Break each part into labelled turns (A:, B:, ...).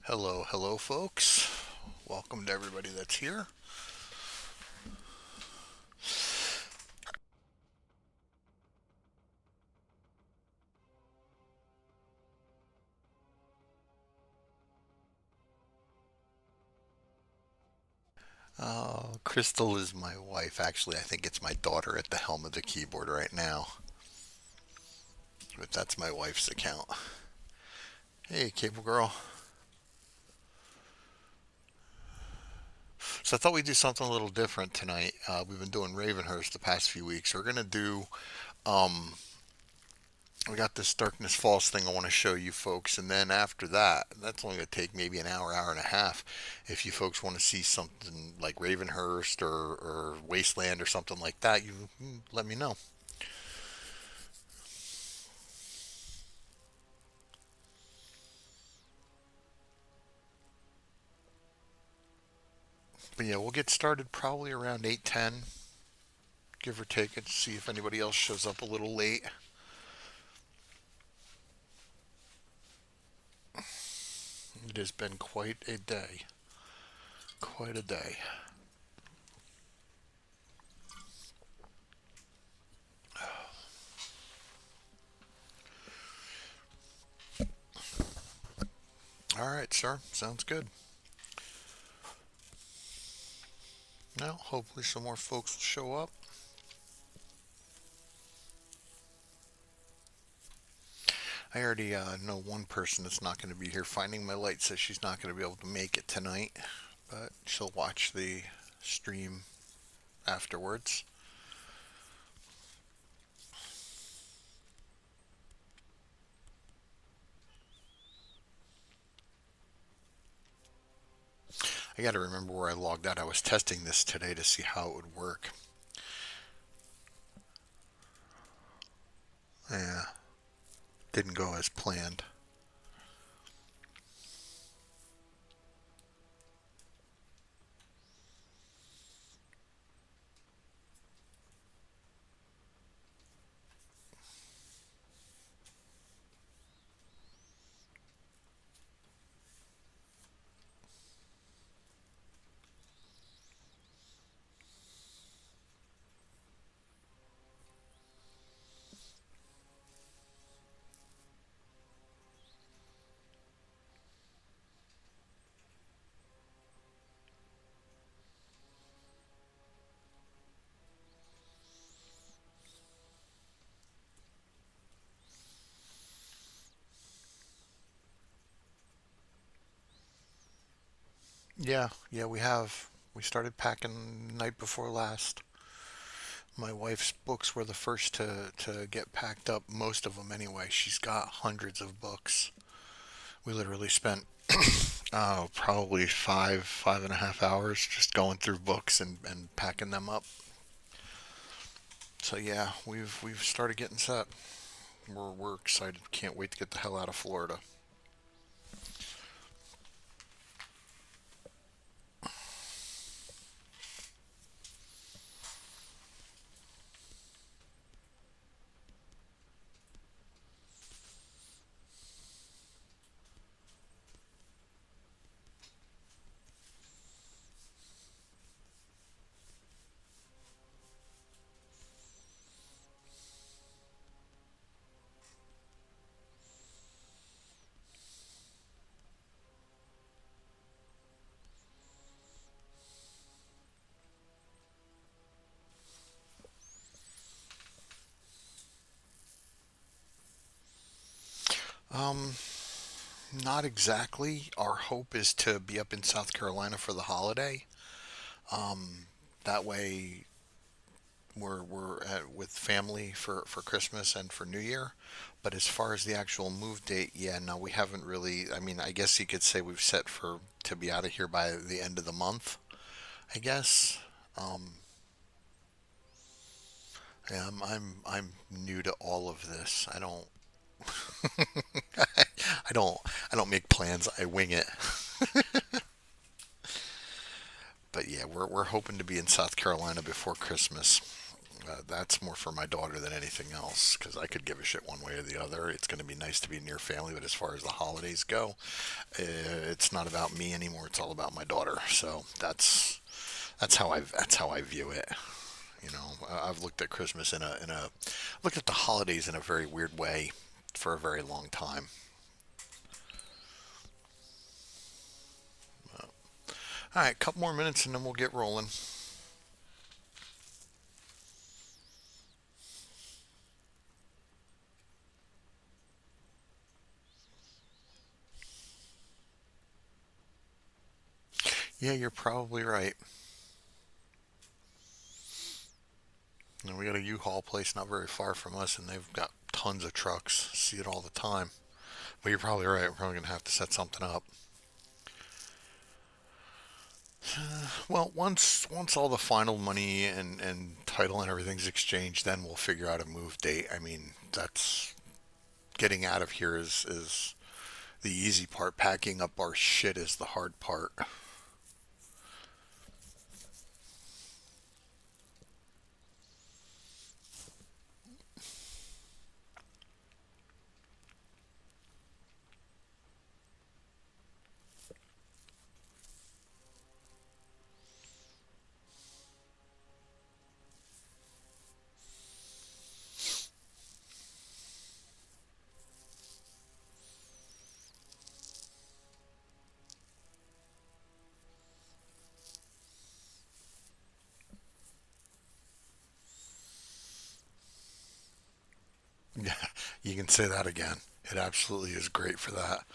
A: Hello, hello, folks. Welcome to everybody that's here. Crystal is my wife. Actually, I think it's my daughter at the helm of the keyboard right now. But that's my wife's account. Hey, Cable Girl. So I thought we'd do something a little different tonight. We've been doing Ravenhurst the past few weeks. We're gonna do. We got this Darkness Falls thing I want to show you folks, and then after that, that's only gonna take maybe an hour, hour and a half. If you folks want to see something like Ravenhurst or Wasteland or something like that, you let me know. But yeah, we'll get started probably around 8:10, give or take it. See if anybody else shows up a little late. It has been quite a day. Quite a day. All right, sir. Sounds good. Now, hopefully, some more folks will show up. I already know one person that's not going to be here. Finding My Light says she's not going to be able to make it tonight, but she'll watch the stream afterwards. I got to remember where I logged out. I was testing this today to see how it would work. Yeah, didn't go as planned. Yeah, we have. We started packing the night before last. My wife's books were the first to get packed up, most of them anyway. She's got hundreds of books. We literally spent probably 5.5 hours just going through books and packing them up. So yeah, we've started getting set. We're excited. Can't wait to get the hell out of Florida. Um, Not exactly. Our hope is to be up in South Carolina for the holiday. That way we're with family for Christmas and for New Year. But as far as the actual move date, yeah, no, we haven't really. I mean, I guess you could say we've set for to be out of here by the end of the month. I guess. Um, yeah, I'm new to all of this. I don't I don't make plans. I wing it. But yeah, we're hoping to be in South Carolina before Christmas. That's more for my daughter than anything else because I could give a shit one way or the other. It's going to be nice to be near family, but as far as the holidays go, it's not about me anymore. It's all about my daughter. So that's how I view it. You know, I've looked at Christmas in a looked at the holidays in a very weird way for a very long time. All right, a couple more minutes and then we'll get rolling. Yeah, you're probably right. And we got a U-Haul place not very far from us, and they've got tons of trucks. See it all the time. But you're probably right. We're probably gonna have to set something up. Well, once all the final money and title and everything's exchanged, then we'll figure out a move date. I mean, that's getting out of here is the easy part. Packing up our shit is the hard part. Yeah, you can say that again. It absolutely is great for that.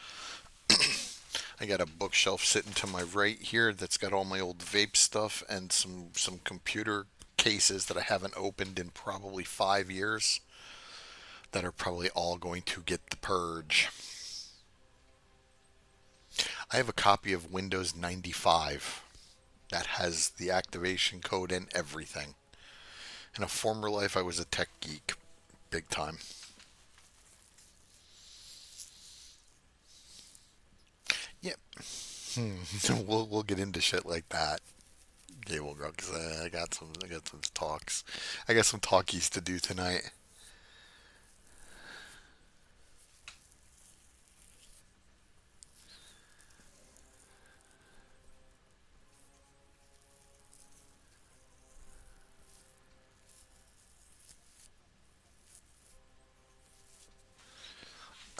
A: I got a bookshelf sitting to my right here that's got all my old vape stuff and some computer cases that I haven't opened in probably 5 years that are probably all going to get the purge. I have a copy of Windows 95 that has the activation code and everything. In a former life, I was a tech geek, big time. Yep. we'll get into shit like that. Yeah, we'll go because I got some talks. I got some talkies to do tonight.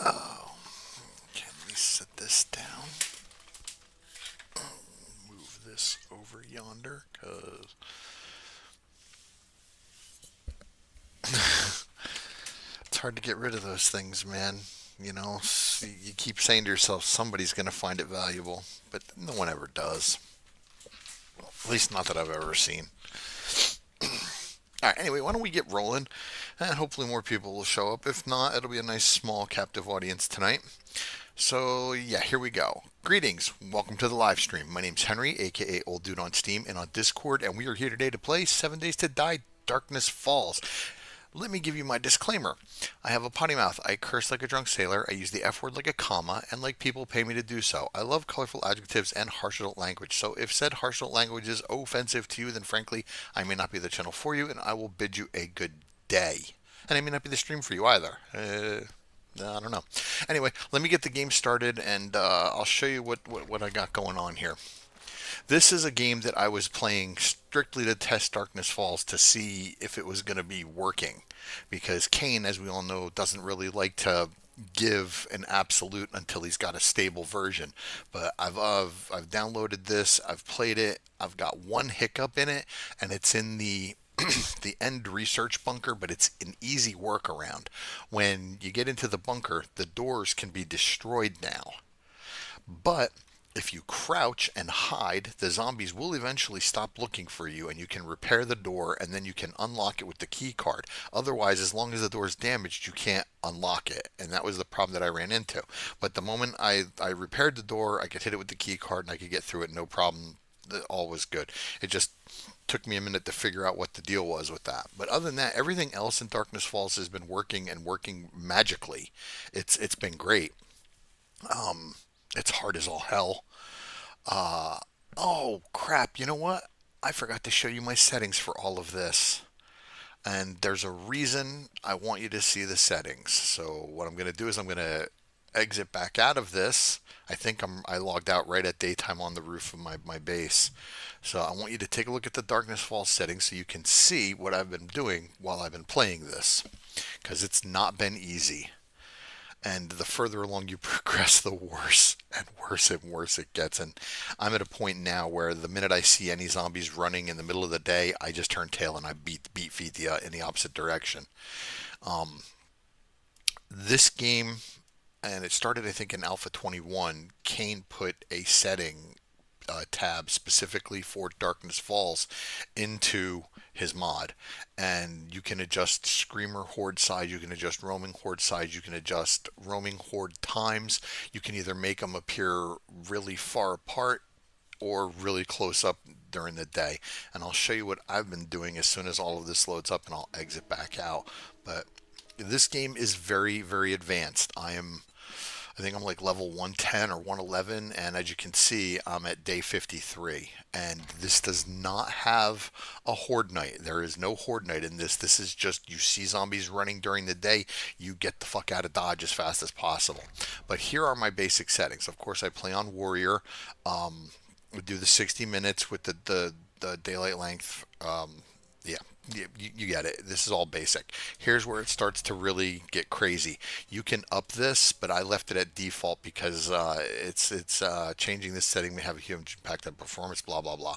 A: Oh, okay, let me set this down. Move this over yonder because it's hard to get rid of those things, man. You know, you keep saying to yourself somebody's going to find it valuable, but no one ever does. At least not that I've ever seen. All right, anyway, why don't we get rolling? And hopefully more people will show up. If not, it'll be a nice small captive audience tonight. So, yeah, here we go. Greetings. Welcome to the live stream. My name's Henry, aka Old Dude on Steam and on Discord, and we are here today to play 7 Days to Die Darkness Falls. Let me give you my disclaimer. I have a potty mouth. I curse like a drunk sailor. I use the F word like a comma, and like people pay me to do so. I love colorful adjectives and harsh adult language. So if said harsh adult language is offensive to you, then frankly, I may not be the channel for you, and I will bid you a good day. And I may not be the stream for you either. I don't know. Anyway, let me get the game started, and I'll show you what I got going on here. This is a game that I was playing strictly to test Darkness Falls to see if it was going to be working. Because Kane, as we all know, doesn't really like to give an absolute until he's got a stable version. But I've downloaded this, I've played it, I've got one hiccup in it, and it's in the the end research bunker, but it's an easy workaround. When you get into the bunker, the doors can be destroyed now. But if you crouch and hide, the zombies will eventually stop looking for you and you can repair the door and then you can unlock it with the key card. Otherwise, as long as the door is damaged, you can't unlock it. And that was the problem that I ran into. But the moment I repaired the door, I could hit it with the key card and I could get through it no problem. All was good. It just took me a minute to figure out what the deal was with that. But other than that, everything else in Darkness Falls has been working and working magically. It's been great. Um, it's hard as all hell. Uh, oh crap! You know what? I forgot to show you my settings for all of this. And there's a reason I want you to see the settings. So what I'm going to do is I'm going to exit back out of this. I think I logged out right at daytime on the roof of my base. So I want you to take a look at the Darkness Falls settings so you can see what I've been doing while I've been playing this, because it's not been easy. And the further along you progress, the worse and worse and worse it gets. And I'm at a point now where the minute I see any zombies running in the middle of the day, I just turn tail and I beat feet in the opposite direction. Um, this game, and it started I think in Alpha 21. Kane put a setting tab specifically for Darkness Falls into his mod, and you can adjust screamer horde size, you can adjust roaming horde size, you can adjust roaming horde times. You can either make them appear really far apart or really close up during the day. And I'll show you what I've been doing as soon as all of this loads up, and I'll exit back out. But this game is very, very advanced. I think I'm like level 110 or 111, and as you can see, I'm at day 53. And this does not have a horde night. There is no horde night in this. This is just you see zombies running during the day, you get the fuck out of Dodge as fast as possible. But here are my basic settings. Of course, I play on Warrior. We do the 60 minutes with the daylight length. Yeah, you get it. This is all basic. Here's where it starts to really get crazy. You can up this, but I left it at default because it's changing this setting may have a huge impact on performance. Blah blah blah.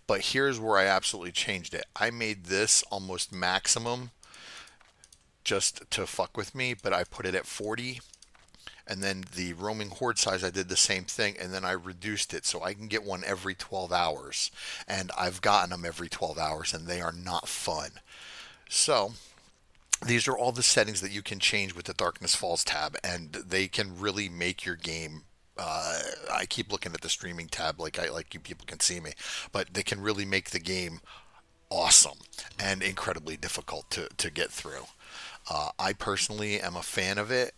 A: But here's where I absolutely changed it. I made this almost maximum just to fuck with me, but I put it at 40. And then the roaming horde size, I did the same thing, and then I reduced it so I can get one every 12 hours. And I've gotten them every 12 hours, and they are not fun. So these are all the settings that you can change with the Darkness Falls tab, and they can really make your game. I keep looking at the streaming tab like you people can see me, but they can really make the game awesome and incredibly difficult to get through. I personally am a fan of it.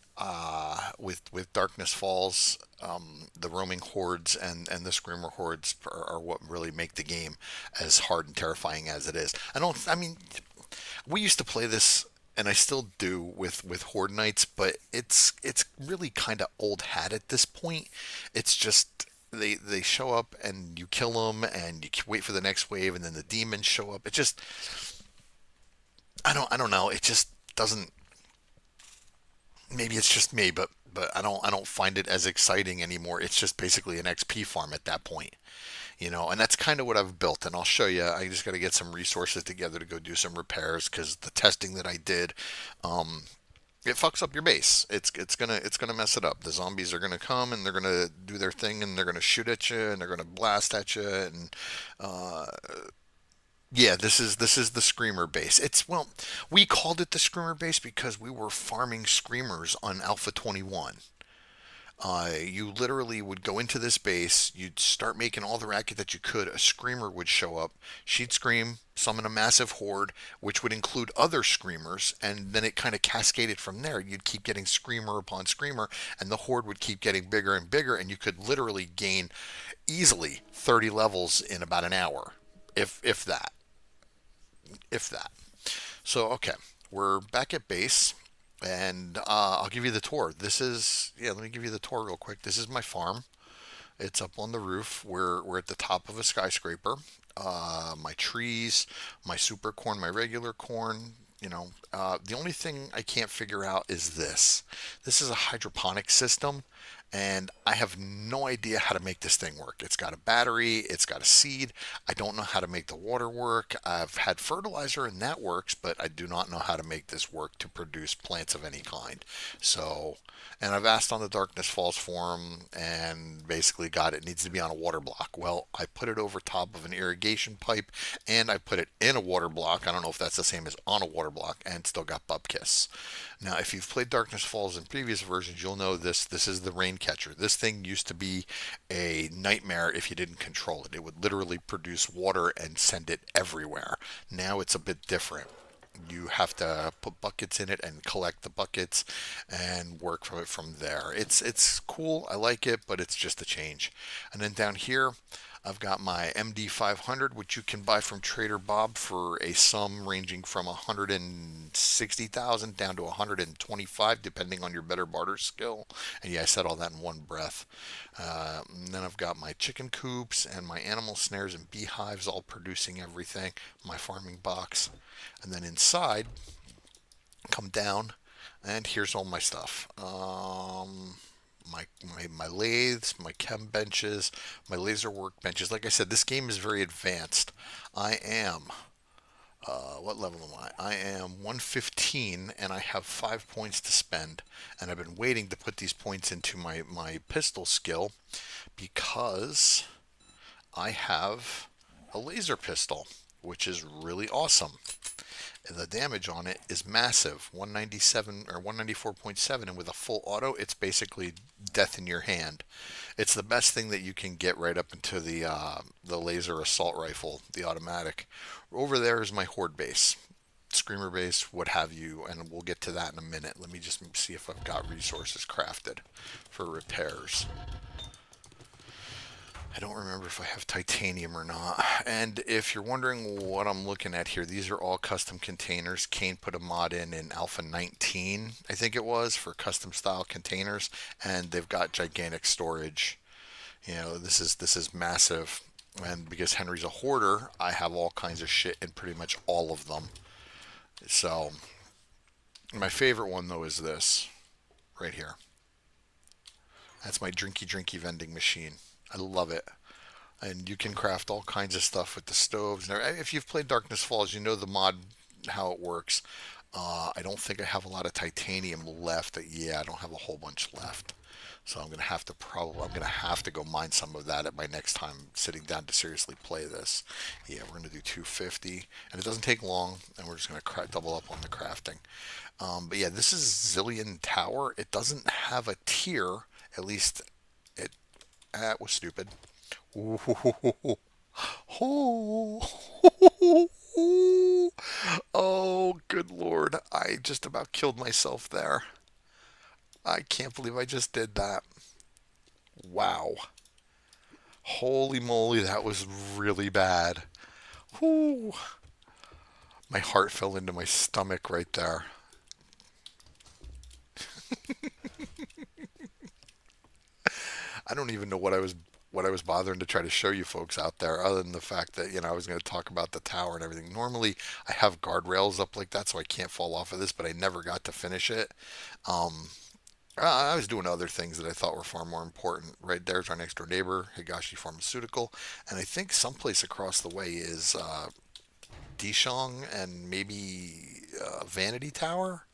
A: With Darkness Falls, the roaming hordes and the screamer hordes are what really make the game as hard and terrifying as it is. I mean, we used to play this, and I still do with Horde Nights, but it's really kind of old hat at this point. It's just they show up and you kill them, and you wait for the next wave, and then the demons show up. It just I don't know. It just doesn't. Maybe it's just me, but I don't find it as exciting anymore. It's just basically an XP farm at that point, and that's kind of what I've built. And I'll show you. I just got to get some resources together to go do some repairs because the testing that I did, it fucks up your base. It's gonna mess it up. The zombies are gonna come and they're gonna do their thing and they're gonna shoot at you and they're gonna blast at you and uh, yeah, this is the screamer base. We called it the screamer base because we were farming screamers on Alpha 21. You literally would go into this base, you'd start making all the racket that you could. A screamer would show up, she'd scream, summon a massive horde, which would include other screamers, and then it kind of cascaded from there. You'd keep getting screamer upon screamer, and the horde would keep getting bigger and bigger, and you could literally gain easily 30 levels in about an hour, if that if that. So, okay, we're back at base, and I'll give you the tour. Let me give you the tour real quick. This is my farm. It's up on the roof. We're at the top of a skyscraper. My trees, my super corn, my regular corn. The only thing I can't figure out is this. This is a hydroponic system, and I have no idea how to make this thing work. It's got a battery, it's got a seed. I don't know how to make the water work. I've had fertilizer and that works, but I do not know how to make this work to produce plants of any kind. So, and I've asked on the Darkness Falls forum and basically got it needs to be on a water block. Well, I put it over top of an irrigation pipe and I put it in a water block. I don't know if that's the same as on a water block, and still got bupkis. Now, if you've played Darkness Falls in previous versions, you'll know this. This is the rain catcher. This thing used to be a nightmare if you didn't control it. It would literally produce water and send it everywhere. Now it's a bit different. You have to put buckets in it and collect the buckets and work from it from there. It's cool. I like it, but it's just a change. And then down here, I've got my MD500, which you can buy from Trader Bob for a sum ranging from 160,000 down to 125, depending on your better barter skill. And yeah, I said all that in one breath. And then I've got my chicken coops and my animal snares and beehives, all producing everything. My farming box, and then inside, come down, and here's all my stuff. My lathes, my chem benches, my laser work benches. Like I said, this game is very advanced. I am, what level am I? I am 115, and I have 5 points to spend. And I've been waiting to put these points into my pistol skill because I have a laser pistol, which is really awesome. The damage on it is massive, 197 or 194.7, and with a full auto, it's basically death in your hand. It's the best thing that you can get right up into the laser assault rifle, the automatic. Over there is my horde base, screamer base, what have you, and we'll get to that in a minute. Let me just see if I've got resources crafted for repairs. I don't remember if I have titanium or not. And if you're wondering what I'm looking at here, these are all custom containers. Kane put a mod in Alpha 19, I think it was, for custom style containers, and they've got gigantic storage. You know, this is massive. And because Henry's a hoarder, I have all kinds of shit in pretty much all of them. So my favorite one though is this right here. That's my drinky vending machine. I love it. And you can craft all kinds of stuff with the stoves. If you've played Darkness Falls, you know the mod, how it works. I don't think I have a lot of titanium left. Yeah, I don't have a whole bunch left. So I'm gonna have to go mine some of that at my next time sitting down to seriously play this. Yeah, we're gonna do 250, and it doesn't take long, and we're just gonna double up on the crafting. But yeah, this is Zillion Tower. It doesn't have a tier, at least it. That was stupid. Oh, good lord. I just about killed myself there. I can't believe I just did that. Wow. Holy moly, that was really bad. Whew. My heart fell into my stomach right there. I don't even know what I was bothering to try to show you folks out there, other than the fact that I was going to talk about the tower and everything. Normally, I have guardrails up like that, so I can't fall off of this, but I never got to finish it. Um, I was doing other things that I thought were far more important. Right there's our next door neighbor, Higashi Pharmaceutical, and I think someplace across the way is Dishong and maybe Vanity Tower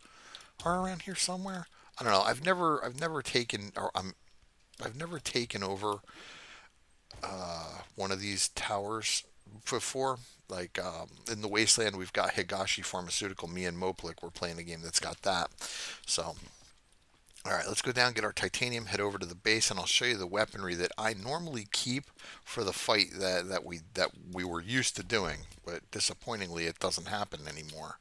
A: are around here somewhere. I don't know. I've never taken or I've never taken over one of these towers before. Like in the Wasteland, we've got Higashi Pharmaceutical. Me and Moplik, we're playing a game that's got that. So, all right, let's go down, get our titanium, head over to the base, and I'll show you the weaponry that I normally keep for the fight that we were used to doing. But disappointingly, it doesn't happen anymore.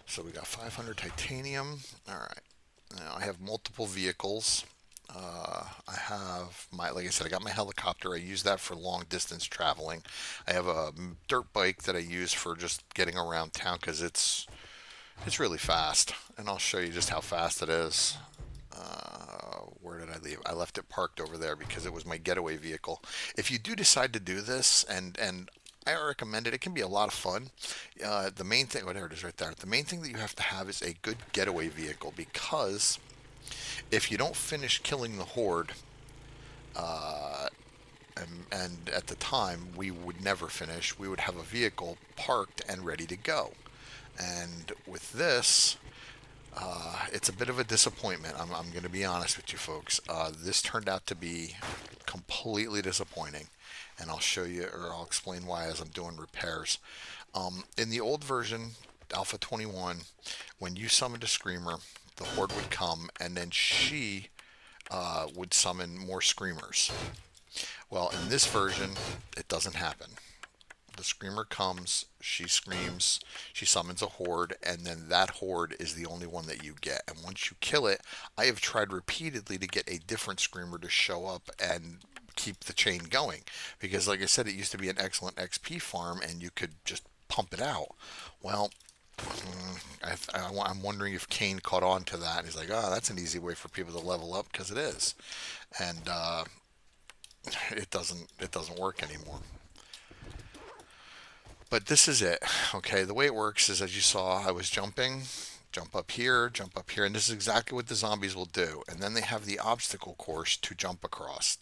A: So we got 500 titanium. All right. Now I have multiple vehicles. I have like I said, I got my helicopter. I use that for long distance traveling. I have a dirt bike that I use for just getting around town because it's really fast, and I'll show you just how fast it is. Where did I leave? I left it parked over there because it was my getaway vehicle. If you do decide to do this, and I recommend it. It can be a lot of fun. The main thing, oh, there it is right there. The main thing that you have to have is a good getaway vehicle because if you don't finish killing the horde, uh, and at the time we would never finish, we would have a vehicle parked and ready to go. And with this, it's a bit of a disappointment. I'm going to be honest with you folks. This turned out to be completely disappointing, and I'll show you, or I'll explain why as I'm doing repairs. In the old version, Alpha 21, when you summoned a screamer, the horde would come, and then she would summon more screamers. Well, in this version, it doesn't happen. The screamer comes, she screams, she summons a horde, and then that horde is the only one that you get. And once you kill it, I have tried repeatedly to get a different screamer to show up and keep the chain going. Because, like I said, it used to be an excellent XP farm, and you could just pump it out. Well, I'm wondering if Kane caught on to that. He's like, oh, that's an easy way for people to level up, because it is, and it doesn't work anymore. But this is it. Okay, the way it works is, as you saw, I was jumping, jump up here, and this is exactly what the zombies will do. And then they have the obstacle course to jump across.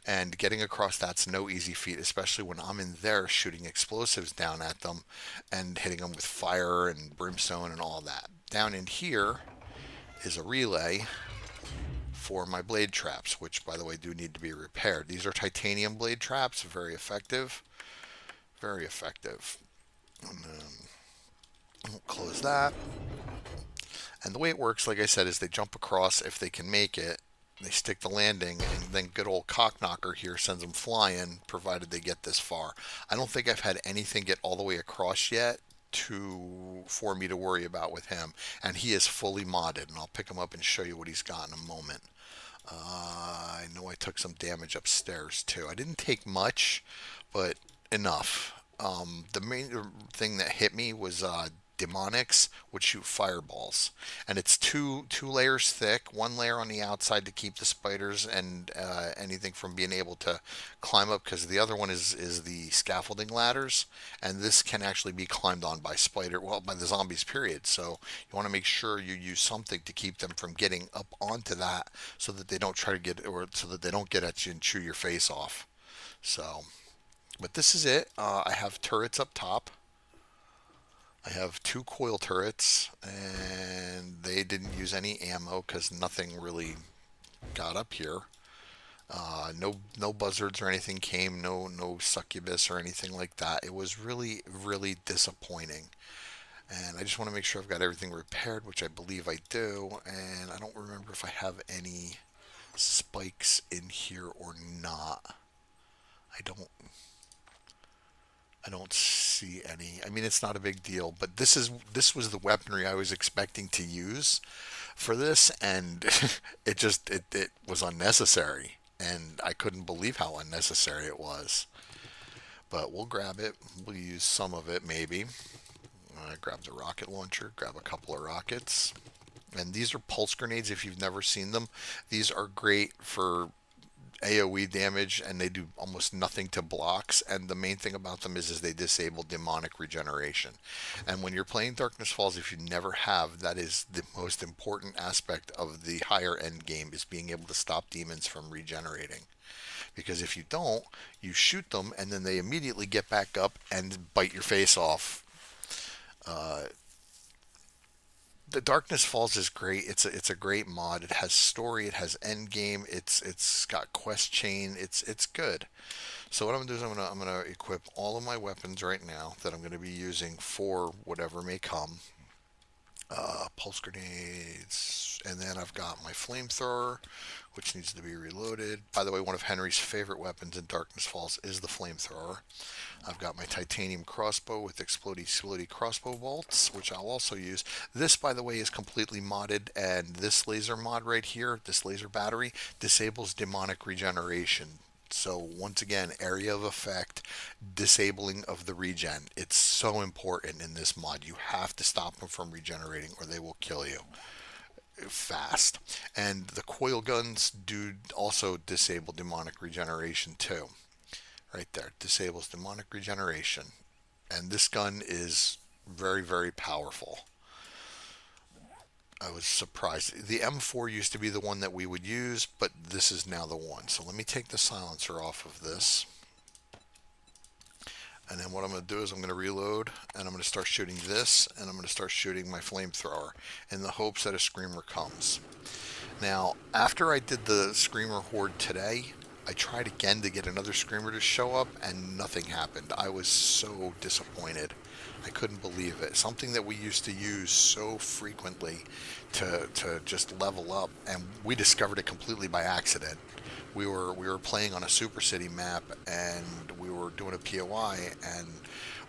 A: And getting across that's no easy feat, especially when I'm in there shooting explosives down at them and hitting them with fire and brimstone and all that. Down in here is a relay for my blade traps, which, by the way, do need to be repaired. These are titanium blade traps, very effective. Very effective. And then we'll close that. And the way it works, like I said, is they jump across if they can make it. They stick the landing, and then good old Cockknocker here sends them flying, provided they get this far. I don't think I've had anything get all the way across yet for me to worry about with him. And he is fully modded, and I'll pick him up and show you what he's got in a moment. I know I took some damage upstairs too. I didn't take much, but enough. The main thing that hit me was demonics would shoot fireballs, and it's two layers thick. One layer on the outside to keep the spiders and anything from being able to climb up, because the other one is the scaffolding ladders, and this can actually be climbed on by by the zombies. Period. So you want to make sure you use something to keep them from getting up onto that, so that they don't try to get, or so that they don't get at you and chew your face off. So. But this is it. I have turrets up top. I have two coil turrets, and they didn't use any ammo because nothing really got up here. No buzzards or anything came. No succubus or anything like that. It was really really disappointing. And I just want to make sure I've got everything repaired, which I believe I do. And I don't remember if I have any spikes in here or not. I don't. I don't see any. I mean, it's not a big deal, but this was the weaponry I was expecting to use for this, and it was unnecessary, and I couldn't believe how unnecessary it was. But we'll grab it. We'll use some of it maybe. Grab the rocket launcher. Grab a couple of rockets. And these are pulse grenades. If you've never seen them, these are great for AoE damage, and they do almost nothing to blocks. And the main thing about them is they disable demonic regeneration. And when you're playing Darkness Falls, if you never have, that is the most important aspect of the higher end game, is being able to stop demons from regenerating. Because if you don't, you shoot them and then they immediately get back up and bite your face off. The Darkness Falls is great. It's a great mod. It has story. It has end game. It's got quest chain. It's good. So what I'm gonna do is I'm gonna equip all of my weapons right now that I'm gonna be using for whatever may come. Pulse grenades, and then I've got my flamethrower, which needs to be reloaded. By the way, one of Henry's favorite weapons in Darkness Falls is the flamethrower. I've got my titanium crossbow with explodey crossbow bolts, which I'll also use. This, by the way, is completely modded, and this laser mod right here, this laser battery, disables demonic regeneration. So once again, area of effect, disabling of the regen. It's so important in this mod. You have to stop them from regenerating or they will kill you fast. And the coil guns do also disable demonic regeneration too. Right there, disables demonic regeneration. And this gun is very, very powerful. I was surprised. The M4 used to be the one that we would use, but this is now the one. So let me take the silencer off of this. And then what I'm going to do is I'm going to reload, and I'm going to start shooting this, and I'm going to start shooting my flamethrower in the hopes that a screamer comes. Now, after I did the screamer horde today, I tried again to get another screamer to show up, and nothing happened. I was so disappointed. I couldn't believe it. Something that we used to use so frequently to just level up, and we discovered it completely by accident. We were playing on a Super City map, and we were doing a POI, and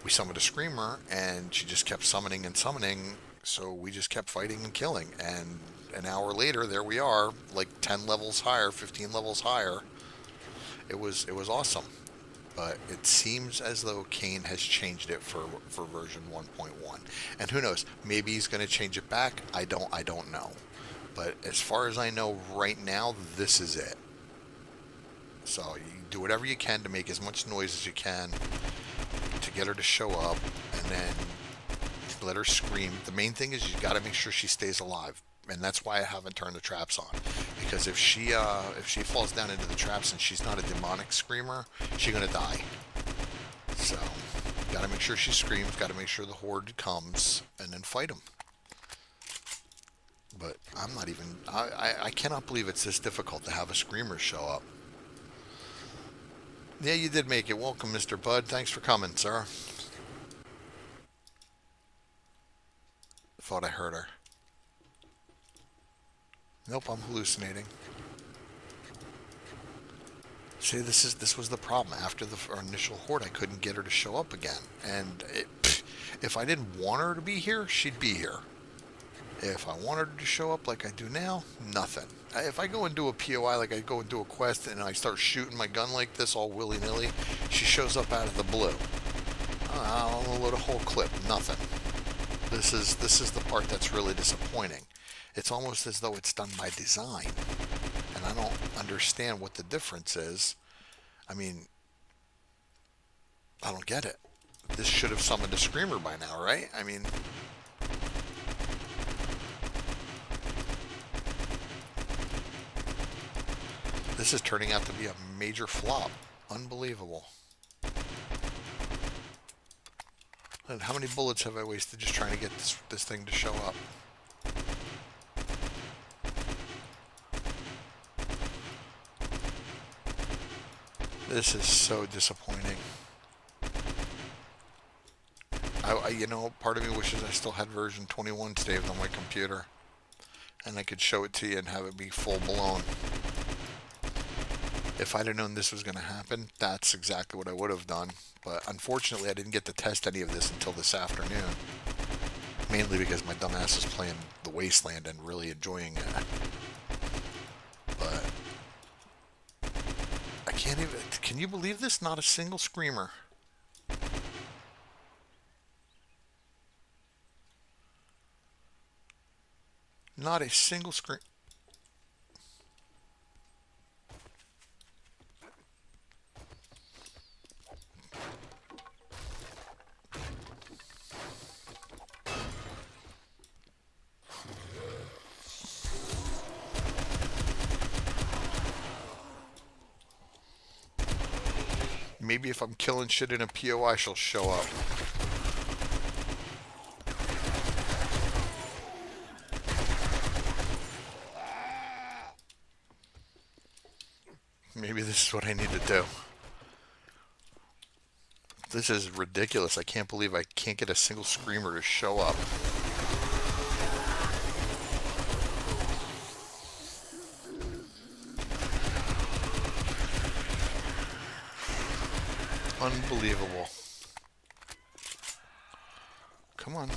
A: we summoned a screamer, and she just kept summoning and summoning. So we just kept fighting and killing, and an hour later, there we are, like 10 levels higher, 15 levels higher. It was awesome. But it seems as though Kane has changed it for version 1.1. And who knows? Maybe he's going to change it back. I don't know. But as far as I know right now, this is it. So you do whatever you can to make as much noise as you can to get her to show up, and then let her scream. The main thing is you got to make sure she stays alive, and that's why I haven't turned the traps on. Because if she falls down into the traps and she's not a demonic screamer, she's gonna die. So got to make sure she screams. Got to make sure the horde comes, and then fight them. But I'm not even. I cannot believe it's this difficult to have a screamer show up. Yeah, you did make it. Welcome, Mr. Bud. Thanks for coming, sir. Thought I heard her. Nope, I'm hallucinating. See, this was the problem. After our initial horde, I couldn't get her to show up again. And if I didn't want her to be here, she'd be here. If I wanted her to show up like I do now, nothing. If I go and do a POI, like I go and do a quest, and I start shooting my gun like this all willy-nilly, she shows up out of the blue. I'll load a whole clip. Nothing. This is the part that's really disappointing. It's almost as though it's done by design, and I don't understand what the difference is. I mean, I don't get it. This should have summoned a screamer by now, right? I mean, this is turning out to be a major flop. Unbelievable. And how many bullets have I wasted just trying to get this thing to show up? This is so disappointing. Part of me wishes I still had version 21 saved on my computer, and I could show it to you and have it be full blown. If I'd have known this was going to happen, that's exactly what I would have done. But unfortunately, I didn't get to test any of this until this afternoon. Mainly because my dumbass is playing the Wasteland and really enjoying it. But I can't even... Can you believe this? Not a single screamer. Not a single scream. Maybe if I'm killing shit in a POI, she'll show up. Maybe this is what I need to do. This is ridiculous. I can't believe I can't get a single screamer to show up. Unbelievable. Come on.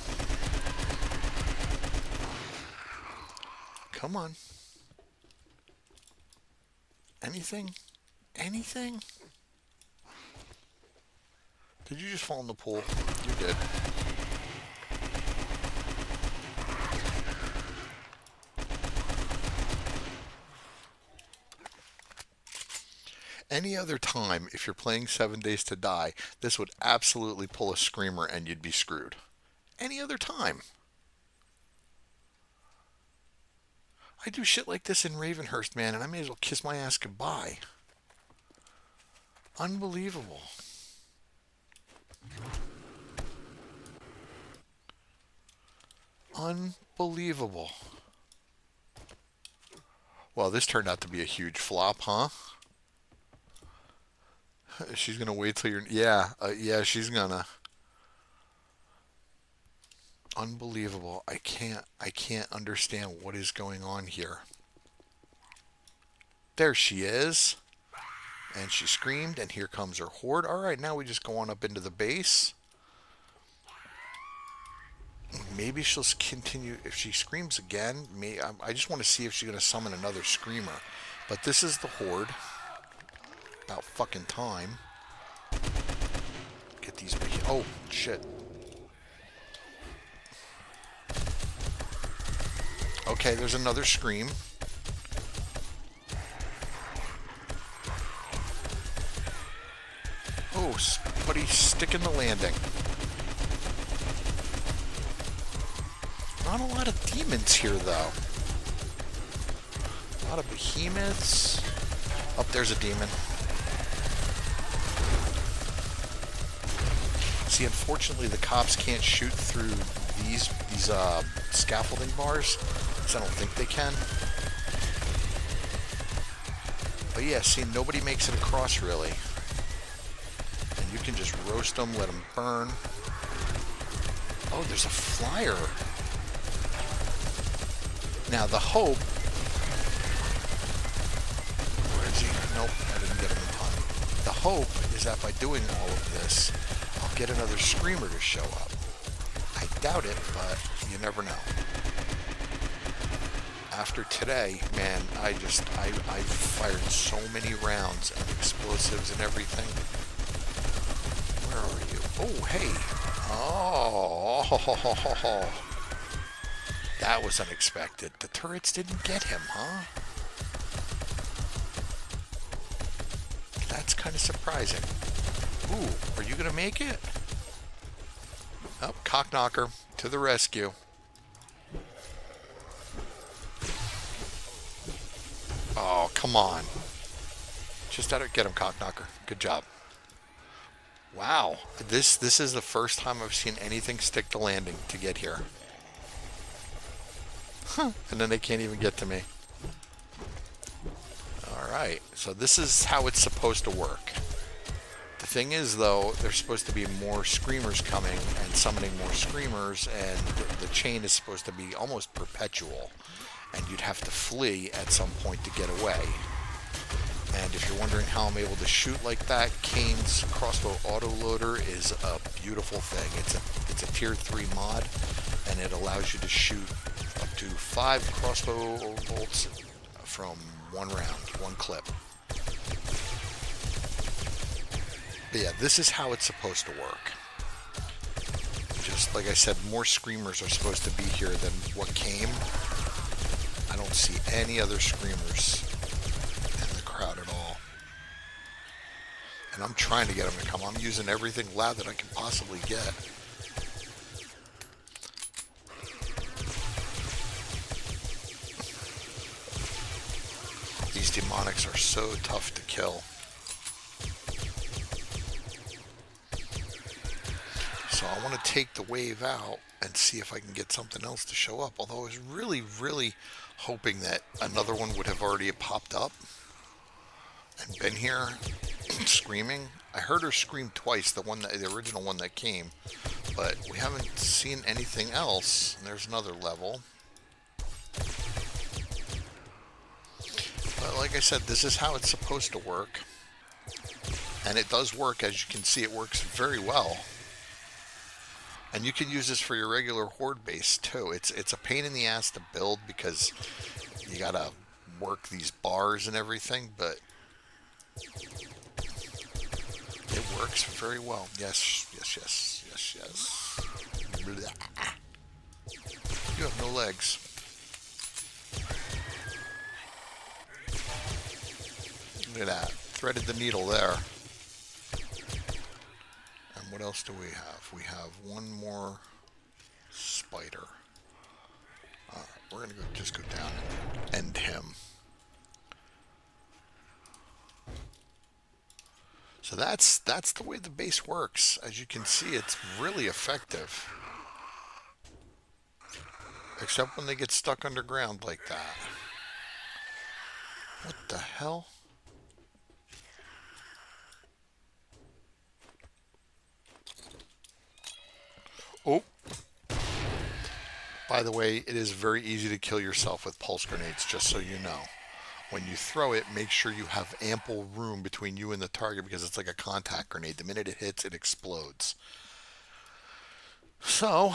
A: Come on. Anything? Anything? Did you just fall in the pool? You did. Any other time, if you're playing 7 Days to Die, this would absolutely pull a screamer and you'd be screwed. Any other time. I do shit like this in Ravenhurst, man, and I may as well kiss my ass goodbye. Unbelievable. Unbelievable. Well, this turned out to be a huge flop, huh? She's gonna wait till you're... Yeah, she's gonna... Unbelievable. I can't understand what is going on here. There she is. And she screamed, and here comes her horde. Alright, now we just go on up into the base. Maybe she'll continue. If she screams again, I just want to see if she's going to summon another screamer. But this is the horde. about fucking time. Get these big... Oh, shit. Okay, there's another scream. Oh, somebody sticking the landing. Not a lot of demons here, though. A lot of behemoths. Oh, there's a demon. See, unfortunately, the cops can't shoot through these scaffolding bars, because I don't think they can. But yeah, see, nobody makes it across, really. And you can just roast them, let them burn. Oh, there's a flyer. Now, the hope... Where is he? Nope, I didn't get him in time. The hope is that by doing all of this, I'll get another screamer to show up. I doubt it, but you never know. After today, man, I fired so many rounds and explosives and everything. Where are you? Oh, hey. Oh, that was unexpected. The turrets didn't get him, huh? That's kind of surprising. Ooh, are you going to make it? Oh, Cockknocker to the rescue. Oh, come on. Just get him, Cockknocker. Good job. Wow. This is the first time I've seen anything stick the landing to get here. Huh. And then they can't even get to me. Alright. So this is how it's supposed to work. The thing is, though, there's supposed to be more screamers coming and summoning more screamers, and the chain is supposed to be almost perpetual. And you'd have to flee at some point to get away. And if you're wondering how I'm able to shoot like that, Kane's crossbow autoloader is a beautiful thing. It's a tier 3 mod, and it allows you to shoot up to 5 crossbow bolts from one round, one clip. But yeah, this is how it's supposed to work. Just like I said, more screamers are supposed to be here than what came. I don't see any other screamers in the crowd at all. And I'm trying to get them to come. I'm using everything loud that I can possibly get. These demonics are so tough to kill. So I want to take the wave out and see if I can get something else to show up. Although I was really, really hoping that another one would have already popped up and been here screaming. I heard her scream twice, the original one that came, but we haven't seen anything else. And there's another level. But like I said, this is how it's supposed to work. And it does work. As you can see, it works very well. And you can use this for your regular horde base too. It's a pain in the ass to build because you gotta work these bars and everything, but it works very well. Yes. You have no legs. Look at that. Threaded the needle there. And what else do we have? We have one more spider. Alright, we're going to just go down and end him. So that's the way the base works. As you can see, it's really effective. Except when they get stuck underground like that. What the hell? Oh. By the way, it is very easy to kill yourself with pulse grenades, just so you know. When you throw it, make sure you have ample room between you and the target because it's like a contact grenade. The minute it hits, it explodes. So,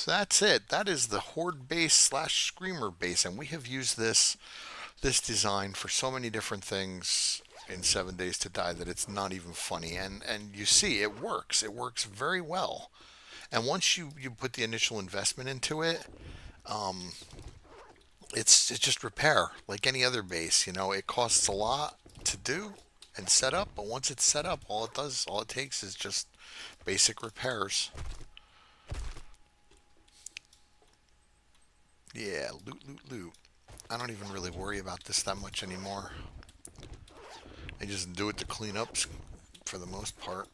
A: that's it. That is the Horde base / Screamer base, and we have used this design for so many different things in 7 days to die that it's not even funny. And you see, it works. It works very well. And once you put the initial investment into it, um, it's just repair like any other base. It costs a lot to do and set up, but once it's set up, all it takes is just basic repairs. Yeah, loot, loot, loot. I don't even really worry about this that much anymore. I just do it to clean up for the most part.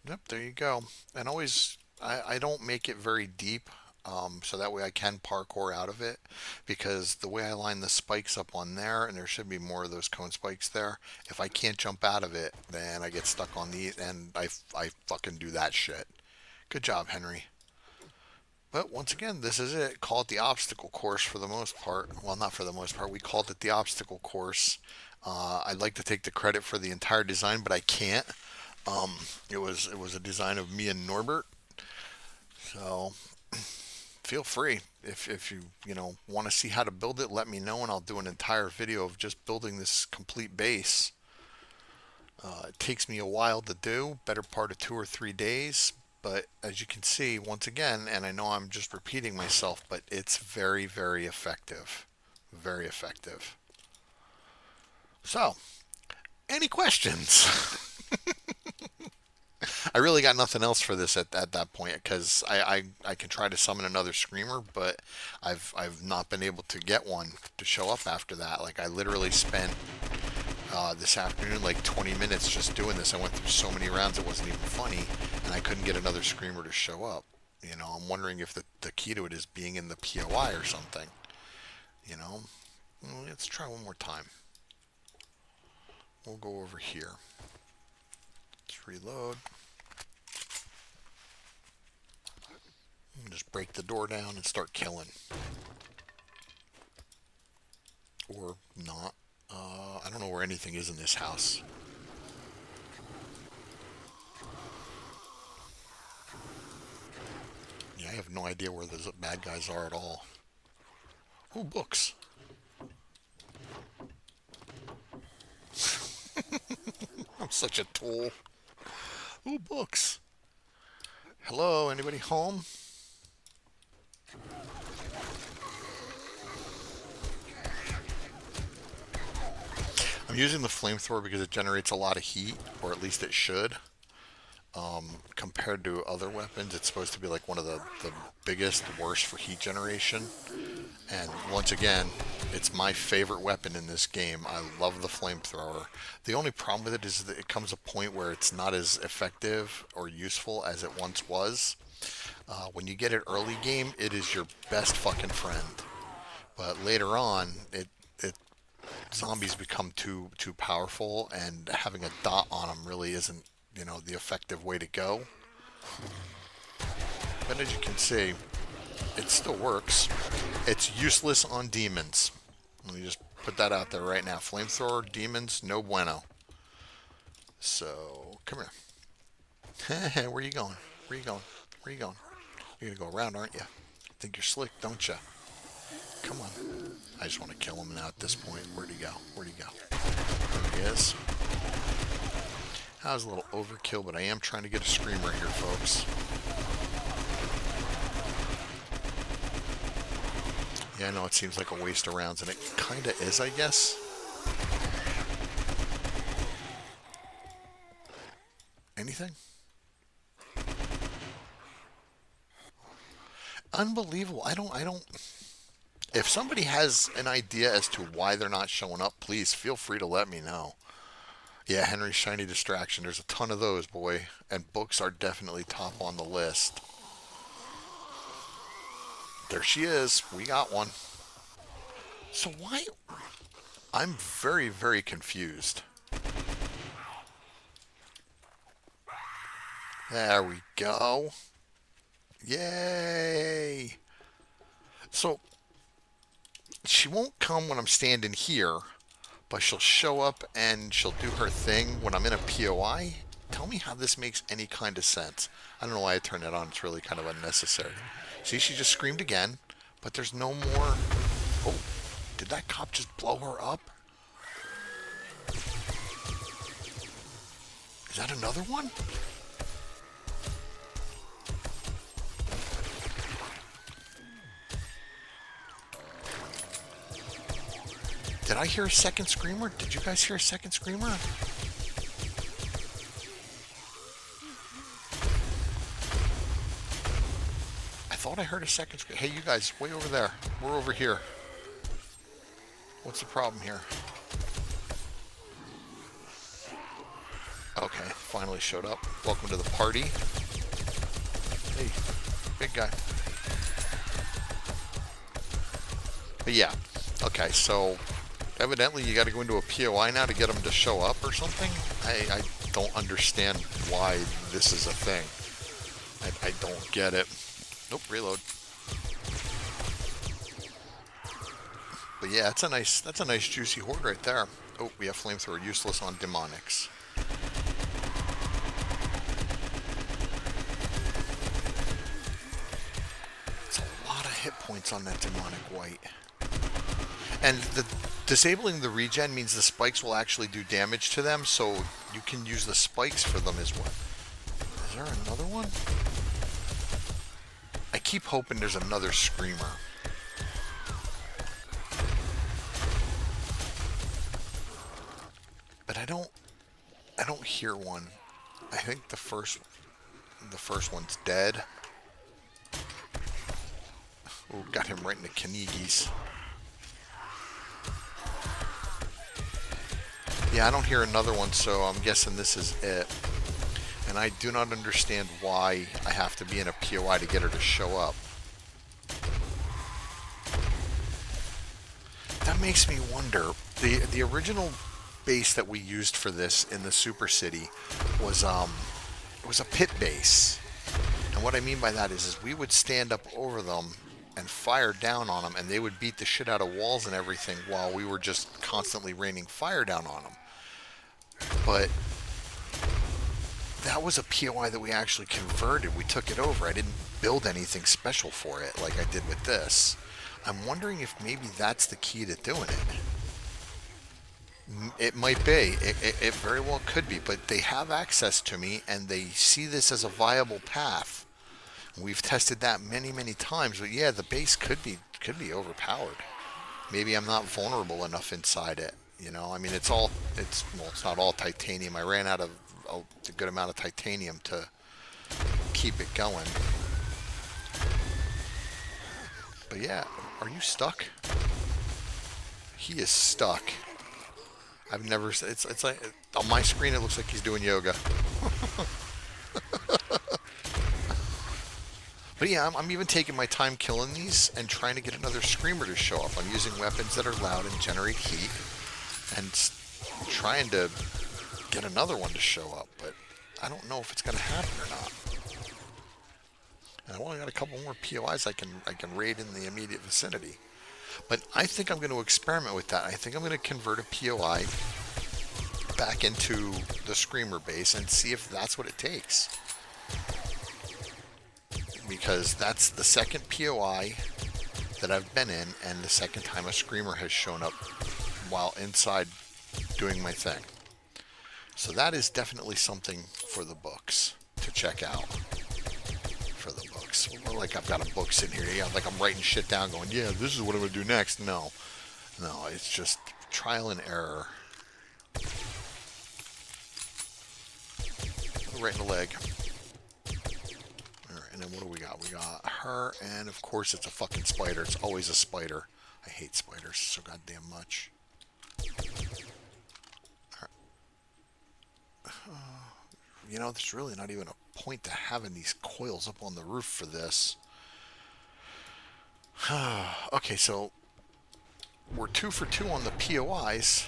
A: Yep, there you go. And always, I don't make it very deep, so that way I can parkour out of it. Because the way I line the spikes up on there, and there should be more of those cone spikes there, if I can't jump out of it, then I get stuck on these, and I fucking do that shit. Good job, Henry. But once again, this is it. Call it the obstacle course for the most part. Well, not for the most part. We called it the obstacle course. I'd like to take the credit for the entire design, but I can't. It was a design of me and Norbert. So feel free if you want to see how to build it. Let me know, and I'll do an entire video of just building this complete base. It takes me a while to do, better part of 2 or 3 days. But as you can see, once again, and I know I'm just repeating myself, but it's very, very effective. Very effective. So, any questions? I really got nothing else for this at that point because I can try to summon another screamer, but I've not been able to get one to show up after that. Like I literally spent this afternoon like 20 minutes just doing this. I went through so many rounds it wasn't even funny, and I couldn't get another screamer to show up. I'm wondering if the key to it is being in the POI or something. You know, let's try one more time. We'll go over here. Let's reload. And just break the door down and start killing. Or not. I don't know where anything is in this house. Yeah, I have no idea where the bad guys are at all. Oh, books. I'm such a tool. Oh, books. Hello, anybody home? I'm using the flamethrower because it generates a lot of heat, or at least it should. Compared to other weapons, it's supposed to be like one of the biggest, worst for heat generation. And once again, it's my favorite weapon in this game. I love the flamethrower. The only problem with it is that it comes a point where it's not as effective or useful as it once was. When you get it early game, it is your best fucking friend. But later on, zombies become too powerful, and having a dot on them really isn't the effective way to go. But as you can see, it still works. It's useless on demons. Let me just put that out there right now. Flamethrower, demons, no bueno. So, come here. Where you going? Where you going? Where you going? You're gonna go around, aren't you? Think you're slick, don't you? Come on. I just want to kill him now at this point. Where'd he go? Where'd he go? There he is. That was a little overkill, but I am trying to get a screamer here, folks. Yeah, I know it seems like a waste of rounds, and it kind of is, I guess. Anything? Unbelievable. I don't... If somebody has an idea as to why they're not showing up, please feel free to let me know. Yeah, Henry's shiny distraction. There's a ton of those, boy. And books are definitely top on the list. There she is. We got one. So why... I'm very, very confused. There we go. Yay! So, she won't come when I'm standing here, but she'll show up and she'll do her thing when I'm in a POI. Tell me how this makes any kind of sense. I don't know why I turned that on. It's really kind of unnecessary. See, she just screamed again, but there's no more... Oh. Did that cop just blow her up? Is that another one? Did I hear a second screamer? Did you guys hear a second screamer? I thought I heard a second screamer. Hey, you guys, way over there. We're over here. What's the problem here? Okay, finally showed up. Welcome to the party. Hey, big guy. But yeah, okay, so evidently you got to go into a POI now to get them to show up or something. I don't understand why this is a thing. I don't get it. Nope, reload. But yeah, that's a nice juicy horde right there. Oh, we have flamethrower useless on demonics. It's a lot of hit points on that demonic white. And the disabling the regen means the spikes will actually do damage to them, so you can use the spikes for them as well. Is there another one? I keep hoping there's another screamer. But I don't hear one. I think the first one's dead. Oh, got him right in the Kanigis. Yeah, I don't hear another one, so I'm guessing this is it. And I do not understand why I have to be in a POI to get her to show up. That makes me wonder. The original base that we used for this in the Super City was it was a pit base. And what I mean by that is we would stand up over them and fire down on them, and they would beat the shit out of walls and everything while we were just constantly raining fire down on them. But that was a POI that we actually converted. We took it over. I didn't build anything special for it like I did with this. I'm wondering if maybe that's the key to doing it. It might be. It very well could be. But they have access to me, and they see this as a viable path. We've tested that many, many times. But yeah, the base could be overpowered. Maybe I'm not vulnerable enough inside it. You know, I mean, it's not all titanium. I ran out of a good amount of titanium to keep it going. But yeah, are you stuck? He is stuck. I've never. It's like on my screen it looks like he's doing yoga. But yeah, I'm even taking my time killing these and trying to get another screamer to show up. I'm using weapons that are loud and generate heat, and trying to get another one to show up, but I don't know if it's going to happen or not. And I've only got a couple more POIs I can raid in the immediate vicinity. But I think I'm going to experiment with that. I think I'm going to convert a POI back into the Screamer base and see if that's what it takes. Because that's the second POI that I've been in, and the second time a Screamer has shown up while inside doing my thing. So that is definitely something for the books to check out. For the books. Well, like I've got a book sitting here. Yeah, like I'm writing shit down going, yeah, this is what I'm going to do next. No, it's just trial and error. Right in the leg. Alright, and then what do we got? We got her, and of course it's a fucking spider. It's always a spider. I hate spiders so goddamn much. You know, there's really not even a point to having these coils up on the roof for this. Okay, so we're 2 for 2 on the POIs.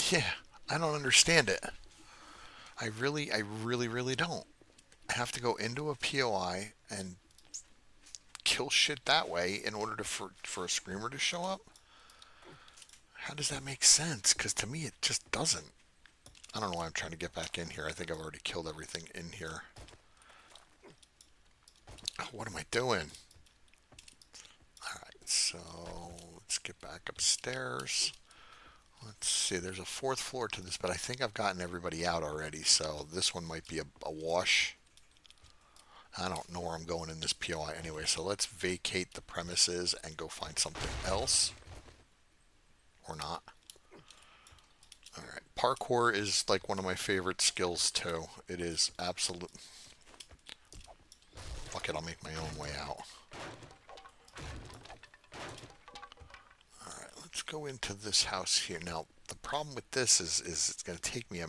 A: Yeah, I don't understand it. I really don't. I have to go into a POI and kill shit that way in order for a Screamer to show up? How does that make sense? Because to me it just doesn't. I don't know why I'm trying to get back in here. I think I've already killed everything in here. Oh, what am I doing? Alright, so let's get back upstairs. Let's see, there's a fourth floor to this, but I think I've gotten everybody out already, so this one might be a wash. I don't know where I'm going in this POI anyway, so let's vacate the premises and go find something else. Or not. Alright, parkour is like one of my favorite skills too. It is absolute... Fuck it, I'll make my own way out. Alright, let's go into this house here. Now, the problem with this is it's going to take me a...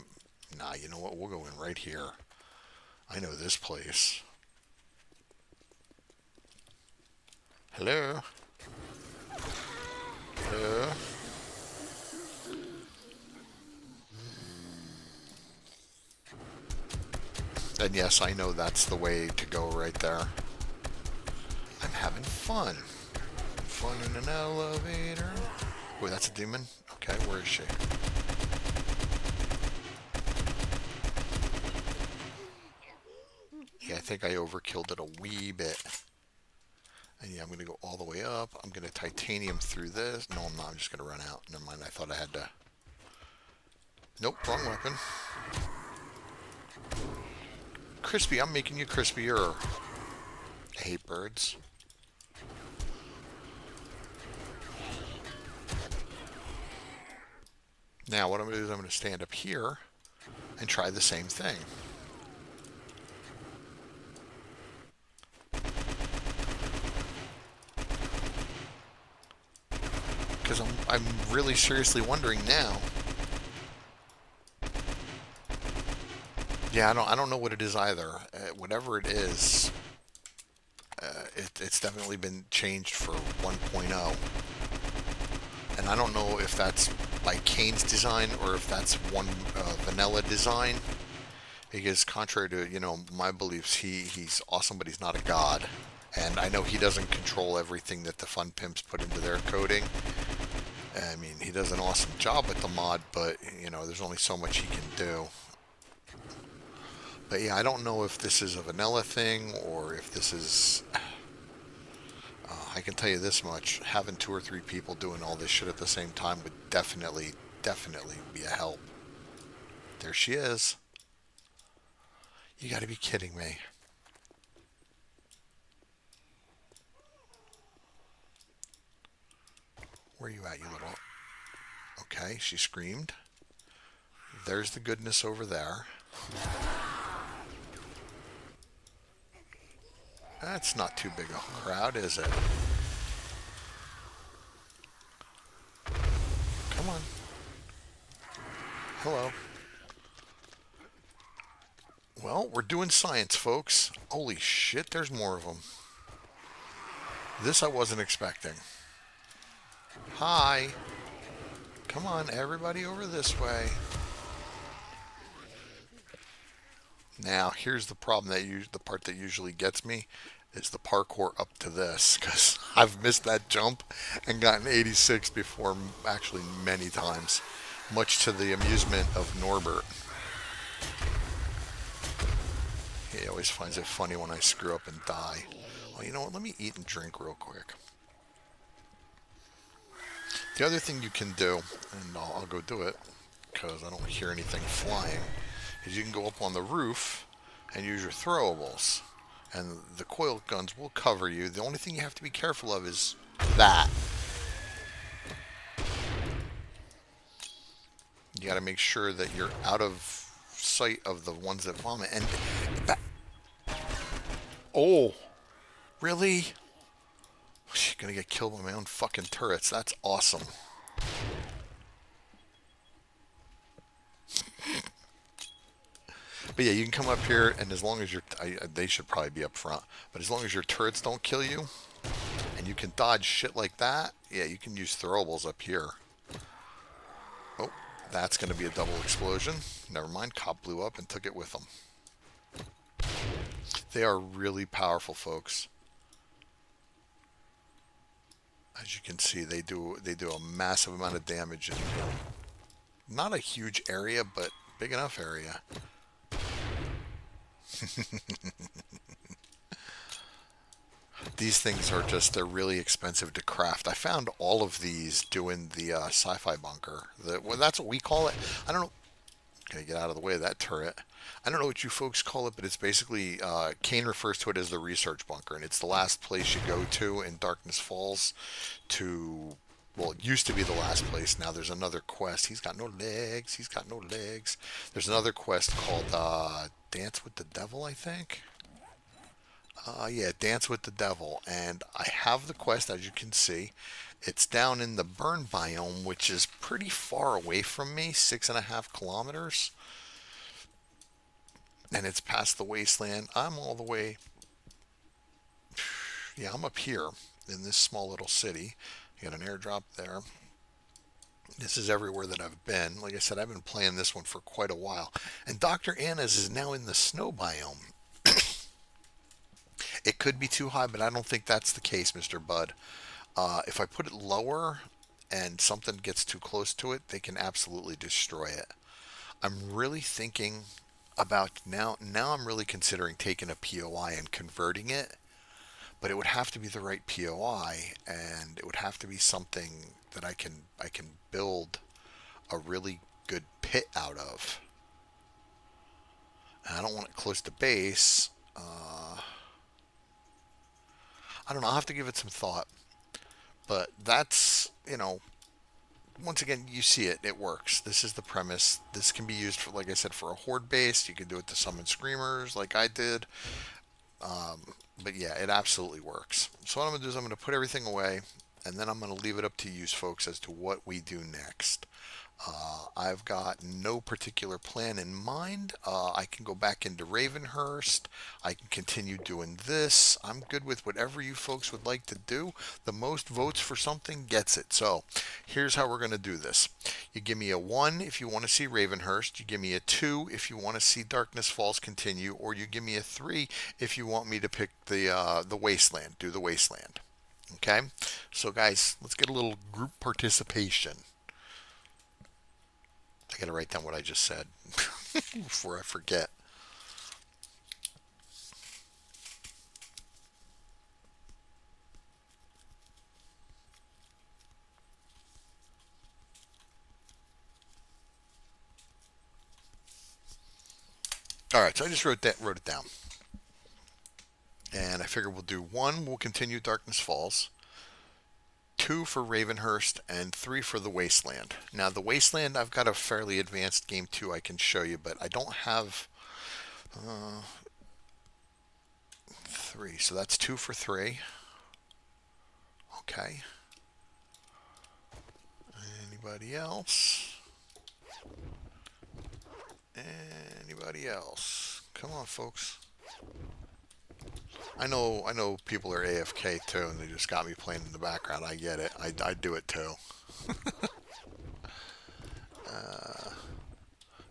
A: Nah, you know what? We'll go in right here. I know this place. Hello? Hello? And yes, I know that's the way to go right there. I'm having fun. Fun in an elevator. Wait, that's a demon? Okay, where is she? Yeah, I think I overkilled it a wee bit. And yeah, I'm going to go all the way up. I'm going to titanium through this. No, I'm not. I'm just going to run out. Never mind. I thought I had to... Nope, wrong weapon. Crispy, I'm making you crispier. I hate birds. Now, what I'm going to do is I'm going to stand up here and try the same thing. Because I'm really seriously wondering now. Yeah, I don't know what it is either. Whatever it is, it's definitely been changed for 1.0. And I don't know if that's by Kane's design or if that's one vanilla design. Because contrary to, you know, my beliefs, he's awesome, but he's not a god. And I know he doesn't control everything that the Fun Pimps put into their coding. I mean, he does an awesome job with the mod, but, you know, there's only so much he can do. But yeah, I don't know if this is a vanilla thing or if this is... I can tell you this much. Having 2 or 3 people doing all this shit at the same time would definitely be a help. There she is. You gotta be kidding me. Where are you at, you little... Okay, she screamed. There's the goodness over there. That's not too big a crowd, is it? Come on. Hello. Well, we're doing science, folks. Holy shit, there's more of them. This I wasn't expecting. Hi. Come on, everybody over this way. Now, here's the problem the part that usually gets me is the parkour up to this, because I've missed that jump and gotten 86 before, actually many times, much to the amusement of Norbert. He always finds it funny when I screw up and die. Well, you know what? Let me eat and drink real quick. The other thing you can do, and I'll go do it, because I don't hear anything flying, is you can go up on the roof and use your throwables. And the coil guns will cover you. The only thing you have to be careful of is that. You got to make sure that you're out of sight of the ones that vomit. And oh, really? She's gonna get killed by my own fucking turrets. That's awesome. But yeah, you can come up here, and as long as they should probably be up front, but as long as your turrets don't kill you, and you can dodge shit like that, yeah, you can use throwables up here. Oh, that's going to be a double explosion. Never mind, cop blew up and took it with them. They are really powerful, folks. As you can see, they do a massive amount of damage in not a huge area, but Big enough area. These things are just, they're really expensive to craft. I found all of these doing the sci-fi bunker. Well, that's what we call it. I don't know. Gotta get out of the way of that turret. I don't know what you folks call it, but it's basically, Kane refers to it as the research bunker, and it's the last place you go to in Darkness Falls to, well, it used to be the last place. Now there's another quest. He's got no legs. He's got no legs. There's another quest called Dance with the Devil, I think. Yeah, Dance with the Devil. And I have the quest, as you can see. It's down in the burn biome, which is pretty far away from me, 6.5 kilometers. And it's past the wasteland. I'm all the way, yeah, I'm up here in this small little city. You got an airdrop there. This is everywhere that I've been. Like I said, I've been playing this one for quite a while. And Dr. Anna's is now in the snow biome. It could be too high, but I don't think that's the case, Mr. Bud. If I put it lower and something gets too close to it, they can absolutely destroy it. I'm really thinking about now I'm really considering taking a POI and converting it, but it would have to be the right POI, and it would have to be something that I can build a really good pit out of. And I don't want it close to base. I don't know. I'll have to give it some thought. But that's, once again, you see it. It works. This is the premise. This can be used for, like I said, for a horde base. You can do it to summon screamers like I did. But yeah, it absolutely works. So what I'm going to do is I'm going to put everything away, and then I'm going to leave it up to you folks as to what we do next. I've got no particular plan in mind. I can go back into Ravenhurst. I can continue doing this. I'm good with whatever you folks would like to do. The most votes for something gets it. So here's how we're going to do this. You give me a 1 if you want to see Ravenhurst. You give me a 2 if you want to see Darkness Falls continue. Or you give me a 3 if you want me to pick the Wasteland. Do the Wasteland. Okay? So guys, let's get a little group participation. I gotta write down what I just said before I forget. All right, so I just wrote it down, and I figure we'll do 1. We'll continue Darkness Falls. 2 for Ravenhurst, and 3 for the Wasteland. Now the Wasteland, I've got a fairly advanced game 2 I can show you, but I don't have 3. So that's 2 for 3. Okay. Anybody else? Anybody else? Come on, folks. I know people are AFK too, and they just got me playing in the background. I get it. I do it too.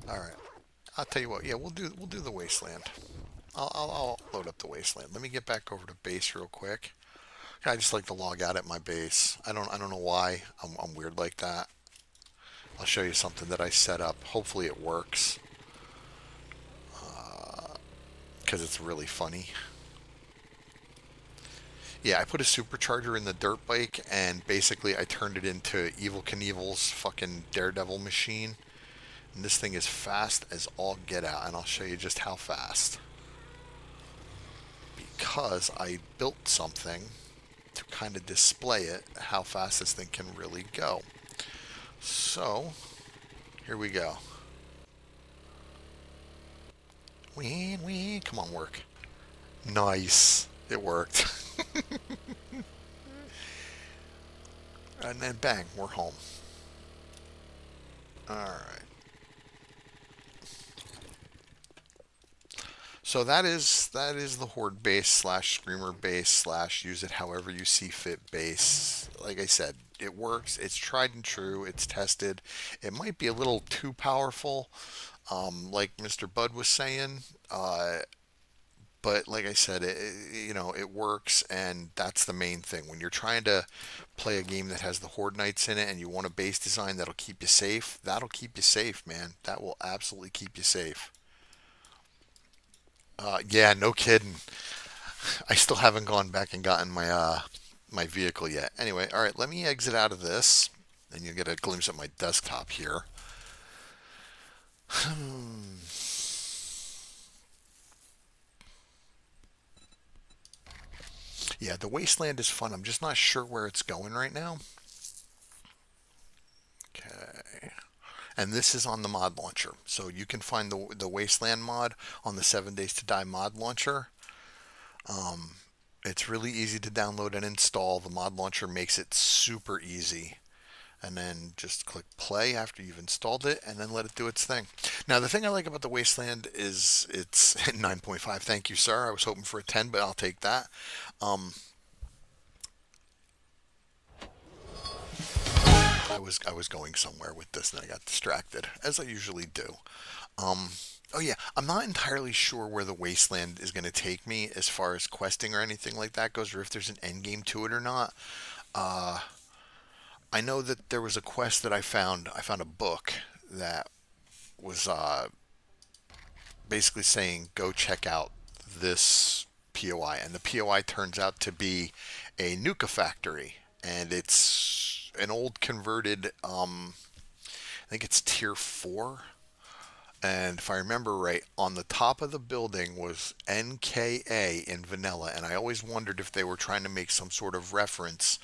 A: All right. I'll tell you what. Yeah, we'll do the Wasteland. I'll load up the Wasteland. Let me get back over to base real quick. I just like to log out at my base. I don't know why. I'm weird like that. I'll show you something that I set up. Hopefully it works. Because it's really funny. Yeah, I put a supercharger in the dirt bike, and basically I turned it into Evil Knievel's fucking Daredevil machine. And this thing is fast as all get out, and I'll show you just how fast. Because I built something to kind of display it, how fast this thing can really go. So, here we go. Wee, come on, work. Nice. It worked. And then bang, we're home. Alright. So that is the Horde base slash Screamer base slash use it however you see fit base. Like I said, it works. It's tried and true. It's tested. It might be a little too powerful, like Mr. Bud was saying. But like I said, it works, and that's the main thing. When you're trying to play a game that has the Horde Knights in it, and you want a base design that'll keep you safe, that'll keep you safe, man. That will absolutely keep you safe. Yeah, no kidding. I still haven't gone back and gotten my vehicle yet. Anyway, all right, let me exit out of this, and you'll get a glimpse at my desktop here. Yeah, the Wasteland is fun. I'm just not sure where it's going right now. Okay. And this is on the mod launcher. So you can find the Wasteland mod on the 7 Days to Die mod launcher. It's really easy to download and install. The mod launcher makes it super easy. And then just click play after you've installed it, and then let it do its thing. Now, the thing I like about the Wasteland is it's 9.5. Thank you, sir. I was hoping for a 10, but I'll take that. Um, I was going somewhere with this, and I got distracted, as I usually do. Um, oh yeah, I'm not entirely sure where the Wasteland is going to take me as far as questing or anything like that goes, or if there's an end game to it or not. Uh, I know that there was a quest that I found. I found a book that was basically saying go check out this POI, and the POI turns out to be a Nuka factory, and it's an old converted. I think it's tier 4. And if I remember right, on the top of the building was NKA in vanilla, and I always wondered if they were trying to make some sort of reference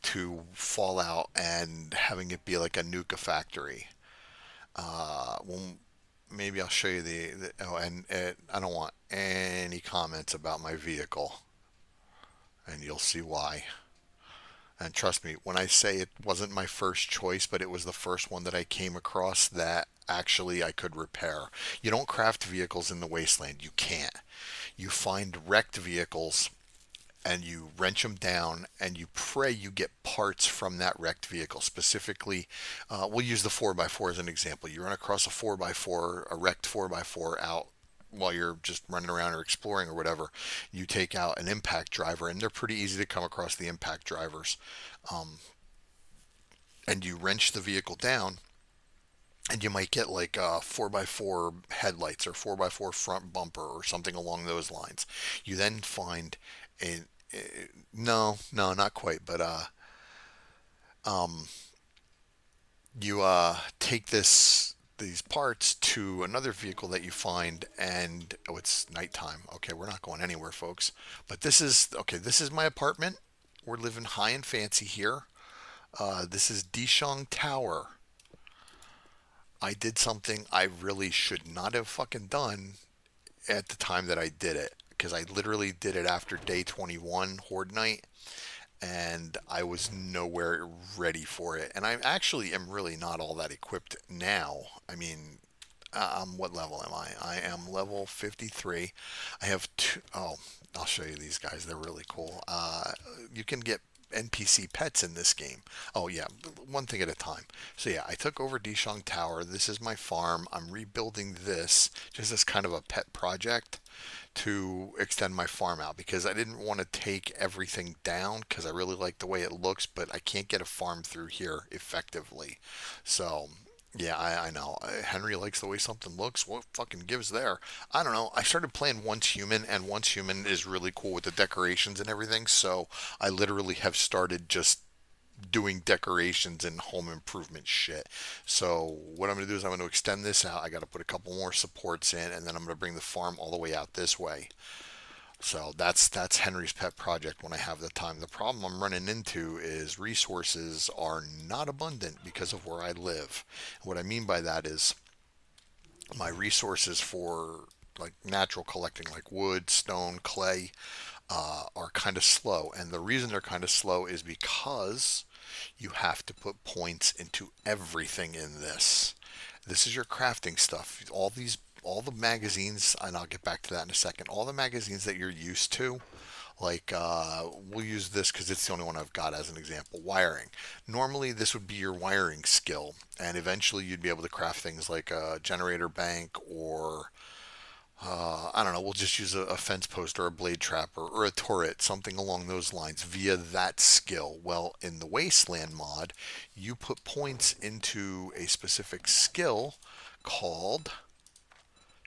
A: to Fallout and having it be like a Nuka factory. Well, maybe I'll show you the oh, and I don't want any comments about my vehicle, and you'll see why. And trust me, when I say it wasn't my first choice, but it was the first one that I came across that actually I could repair. You don't craft vehicles in the wasteland. You can't. You find wrecked vehicles and you wrench them down and you pray you get parts from that wrecked vehicle. Specifically, we'll use the 4x4 as an example. You run across a 4x4, a wrecked 4x4 out while you're just running around or exploring or whatever. You take out an impact driver, and they're pretty easy to come across, the impact drivers. Um, and you wrench the vehicle down, and you might get like 4x4 headlights or 4x4 front bumper or something along those lines. You then find a, no, no, not quite, but um, you take these parts to another vehicle that you find, and oh, it's nighttime. Okay, we're not going anywhere, folks. But this is okay. This is my apartment. We're living high and fancy here. This is Dishong Tower. I did something I really should not have fucking done at the time that I did it, because I literally did it after day 21 Horde Night, and I was nowhere ready for it. And I actually am really not all that equipped now. I mean, what level am I? I am level 53. I have two. Oh, I'll show you these guys. They're really cool. You can get NPC pets in this game. Oh yeah, one thing at a time. So yeah, I took over Dishong Tower. This is my farm. I'm rebuilding this just as kind of a pet project to extend my farm out, because I didn't want to take everything down because I really like the way it looks, but I can't get a farm through here effectively. So yeah, I know. Henry likes the way something looks. What fucking gives there? I don't know. I started playing Once Human, and Once Human is really cool with the decorations and everything. So I literally have started just doing decorations and home improvement shit. So what I'm going to do is I'm going to extend this out. I got to put a couple more supports in, and then I'm going to bring the farm all the way out this way. So that's Henry's pet project when I have the time. The problem I'm running into is resources are not abundant because of where I live. What I mean by that is my resources for like natural collecting, like wood, stone, clay, are kind of slow. And the reason they're kind of slow is because you have to put points into everything in this. This is your crafting stuff. All the magazines, and I'll get back to that in a second. All the magazines that you're used to, like we'll use this because it's the only one I've got as an example. Wiring. Normally, this would be your wiring skill, and eventually you'd be able to craft things like a generator bank or I don't know, we'll just use a fence post or a blade trap or a turret, something along those lines via that skill. Well, in the Wasteland mod, you put points into a specific skill called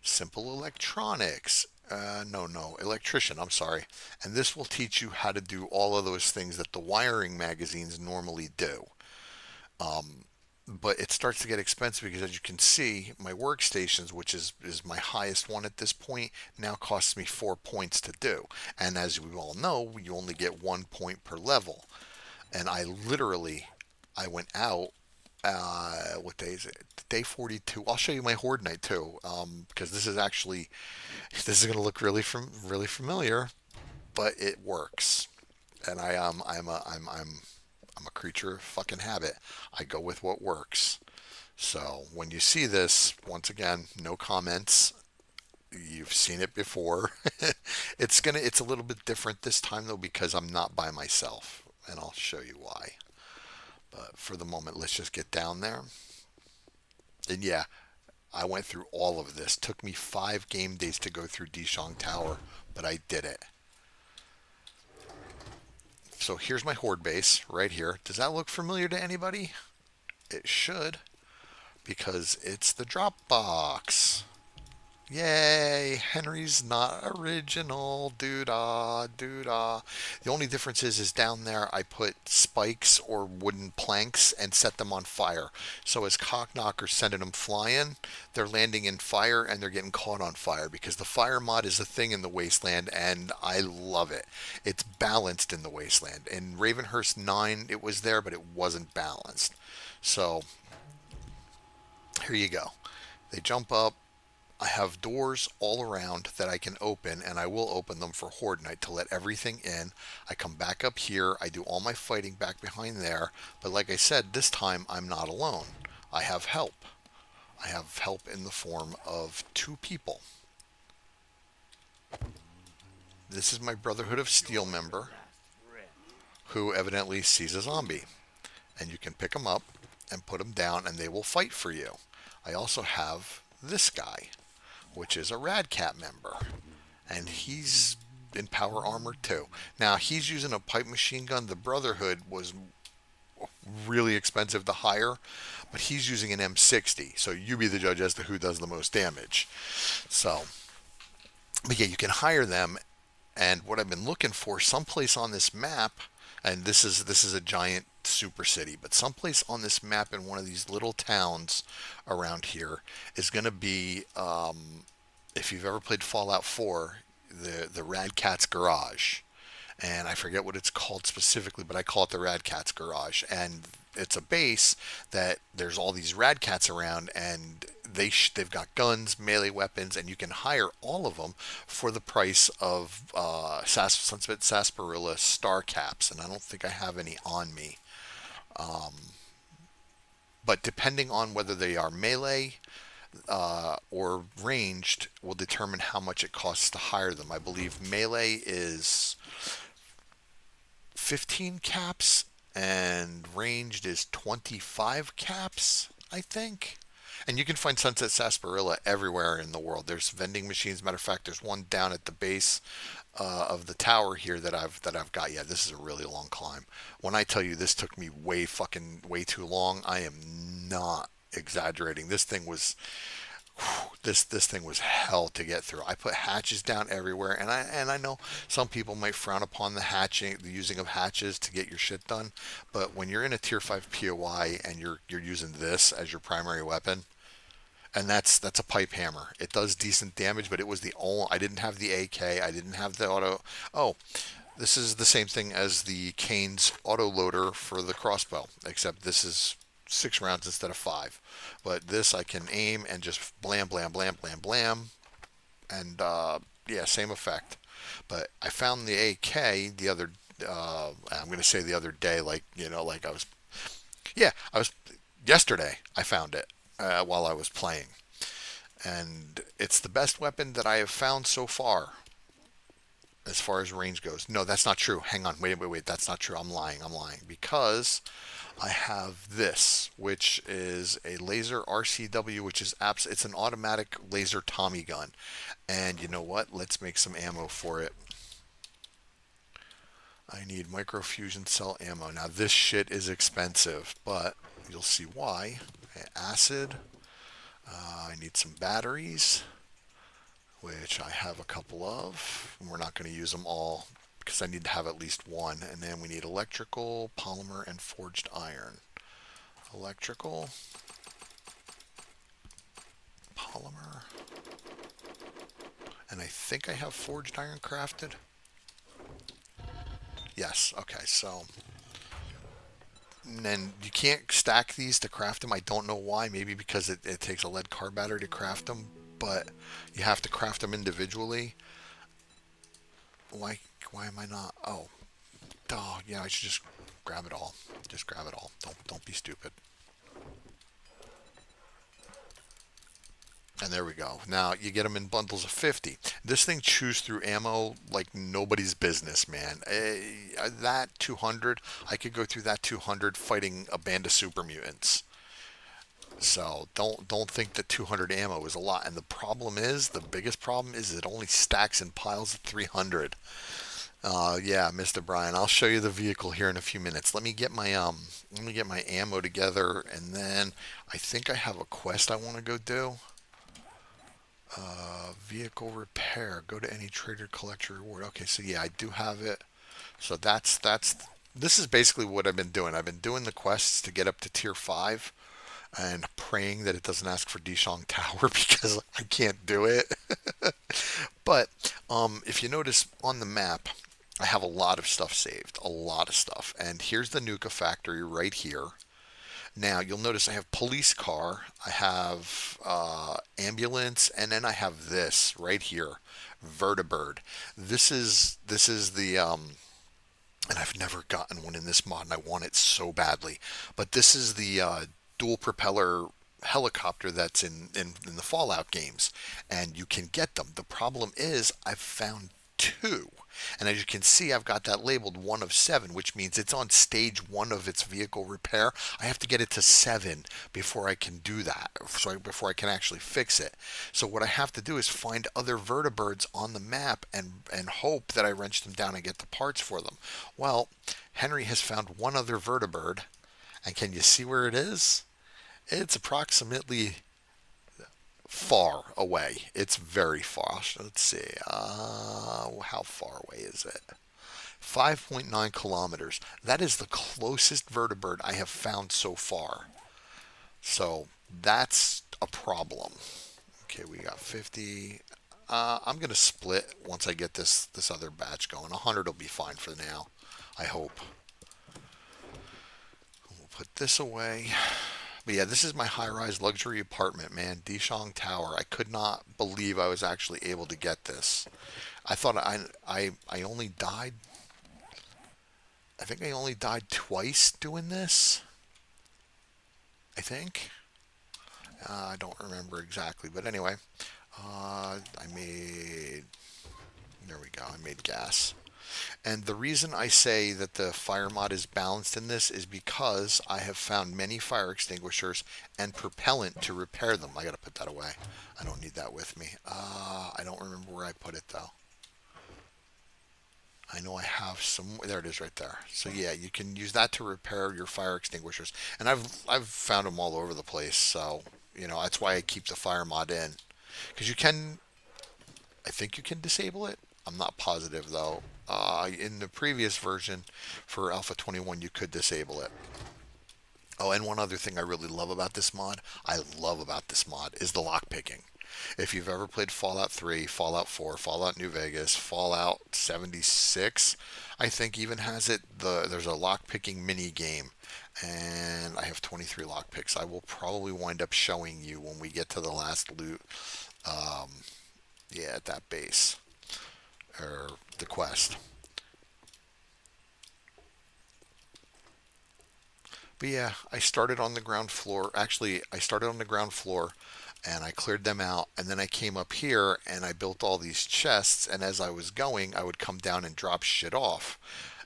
A: Simple Electronics. No, Electrician, I'm sorry. And this will teach you how to do all of those things that the wiring magazines normally do. But it starts to get expensive because, as you can see, my workstations, which is my highest one at this point, now costs me 4 points to do. And as we all know, you only get 1 point per level. And I went out. What day is it? Day 42. I'll show you my horde night too, because this is going to look really familiar, but it works. And I'm a creature of fucking habit. I go with what works. So when you see this, once again, no comments. You've seen it before. It's a little bit different this time though because I'm not by myself, and I'll show you why. But for the moment, let's just get down there. And yeah, I went through all of this. Took me 5 game days to go through Dishong Tower, but I did it. So here's my horde base right here. Does that look familiar to anybody? It should, because it's the drop box. Yay, Henry's not original. Doo-dah, doo-dah. The only difference is down there I put spikes or wooden planks and set them on fire. So as cockknockers sending them flying, they're landing in fire and they're getting caught on fire because the fire mod is a thing in the Wasteland and I love it. It's balanced in the Wasteland. In Ravenhurst 9 it was there, but it wasn't balanced. So here you go. They jump up. I have doors all around that I can open, and I will open them for Horde Night to let everything in. I come back up here, I do all my fighting back behind there, but like I said, this time I'm not alone. I have help. I have help in the form of 2 people. This is my Brotherhood of Steel member, who evidently sees a zombie. And you can pick them up and put them down, and they will fight for you. I also have this guy, which is a Radcat member, and he's in power armor too. Now he's using a pipe machine gun. The Brotherhood was really expensive to hire, but he's using an M60. So you be the judge as to who does the most damage. So, but yeah, you can hire them. And what I've been looking for, someplace on this map, and this is a giant super city, but someplace on this map in one of these little towns around here is going to be, if you've ever played Fallout 4, the Rad Cat's Garage, and I forget what it's called specifically, but I call it the Rad Cat's Garage, and it's a base that there's all these Rad Cats around, and they've got guns, melee weapons, and you can hire all of them for the price of Sunspit Sarsaparilla star caps, and I don't think I have any on me. But depending on whether they are melee or ranged will determine how much it costs to hire them. I believe melee is 15 caps and ranged is 25 caps, I think. And you can find Sunset Sarsaparilla everywhere in the world. There's vending machines. Matter of fact, there's one down at the base of the tower here that I've got. Yeah, this is a really long climb. When I tell you this took me way too long, I am not exaggerating. This thing was hell to get through. I put hatches down everywhere, and I know some people might frown upon the using of hatches to get your shit done, but when you're in a tier 5 POI and you're using this as your primary weapon, and that's a pipe hammer. It does decent damage, but it was the only. I didn't have the AK. I didn't have the auto. Oh, this is the same thing as the Kane's auto loader for the crossbow, except this is 6 rounds instead of 5. But this I can aim and just blam, blam, blam, blam, blam, and yeah, same effect. But I found the AK the other. I'm going to say the other day, like like I was. Yeah, I was yesterday. I found it while I was playing, and it's the best weapon that I have found so far. as far as range goes. No, that's not true. Hang on. Wait. That's not true. I'm lying. Because I have this, which is a laser RCW, which is it's an automatic laser Tommy gun. And you know what? Let's make some ammo for it. I need microfusion cell ammo. Now this shit is expensive, but you'll see why. Acid. I need some batteries, which I have a couple of. We're not going to use them all because I need to have at least one. And then we need electrical, polymer, and forged iron. Electrical, polymer, and I think I have forged iron crafted. Yes, okay, so and then you can't stack these to craft them. I don't know why. Maybe because it takes a lead car battery to craft them, but you have to craft them individually. Why am I not? Oh, dog. Yeah, I should just grab it all. Just grab it all. Don't be stupid. And there we go. Now you get them in bundles of 50. This thing chews through ammo like nobody's business, man. That 200, I could go through that 200 fighting a band of super mutants. So don't think that 200 ammo is a lot. And the biggest problem is it only stacks in piles of 300. Yeah, Mr. Brian, I'll show you the vehicle here in a few minutes. Let me get my ammo together, and then I think I have a quest I want to go do. Vehicle repair. Go to any trader, collect your reward. Okay, so yeah, I do have it. So this is basically what I've been doing. I've been doing the quests to get up to tier 5 and praying that it doesn't ask for Dishong Tower because I can't do it. But if you notice on the map, I have a lot of stuff saved, a lot of stuff. And here's the Nuka factory right here. Now you'll notice I have police car, I have ambulance, and then I have this right here, vertibird. This is the and I've never gotten one in this mod, and I want it so badly. But this is the dual propeller helicopter that's in the Fallout games, and you can get them. The problem is I've found two. And as you can see, I've got that labeled 1 of 7, which means it's on stage 1 of its vehicle repair. I have to get it to 7 before I can do that, before I can actually fix it. So what I have to do is find other vertibirds on the map and hope that I wrench them down and get the parts for them. Well, Henry has found one other vertibird, and can you see where it is? It's approximately far away. It's very far. Let's see. How far away is it? 5.9 kilometers. That is the closest vertibird I have found so far. So that's a problem. Okay, we got 50. I'm going to split once I get this other batch going. 100 will be fine for now, I hope. We'll put this away. But yeah, this is my high-rise luxury apartment, man. Dishong Tower. I could not believe I was actually able to get this. I thought I only died. I think I only died twice doing this. I think. I don't remember exactly, but anyway, there we go. I made gas. And the reason I say that the fire mod is balanced in this is because I have found many fire extinguishers and propellant to repair them. I gotta put that away. I don't need that with me. I don't remember where I put it though. I know I have some. There it is, right there. So yeah, you can use that to repair your fire extinguishers, and I've found them all over the place. So that's why I keep the fire mod in, because you can. I think you can disable it. I'm not positive though. In the previous version for Alpha 21, you could disable it. Oh, and one other thing I really love about this mod, is the lockpicking. If you've ever played Fallout 3, Fallout 4, Fallout New Vegas, Fallout 76, I think even has it. There's a lockpicking mini game, and I have 23 lockpicks. I will probably wind up showing you when we get to the last loot. At that base or the quest. But yeah, I started on the ground floor. Actually, I started on the ground floor, and I cleared them out, and then I came up here and I built all these chests, and as I was going I would come down and drop shit off.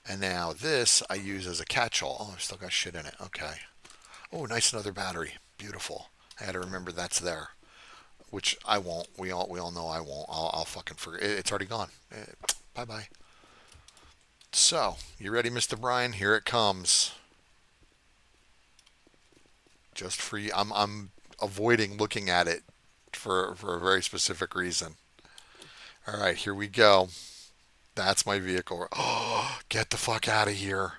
A: And now this I use as a catch-all. Oh, I've still got shit in it. Okay. Oh, nice, another battery. Beautiful. I had to remember that's there, which I won't. We all know I won't. I'll fucking forget. It's already gone. Bye bye. So, you ready, Mr. Brian? Here it comes. Just for you. I'm avoiding looking at it for a very specific reason. All right, here we go. That's my vehicle. Oh, get the fuck out of here.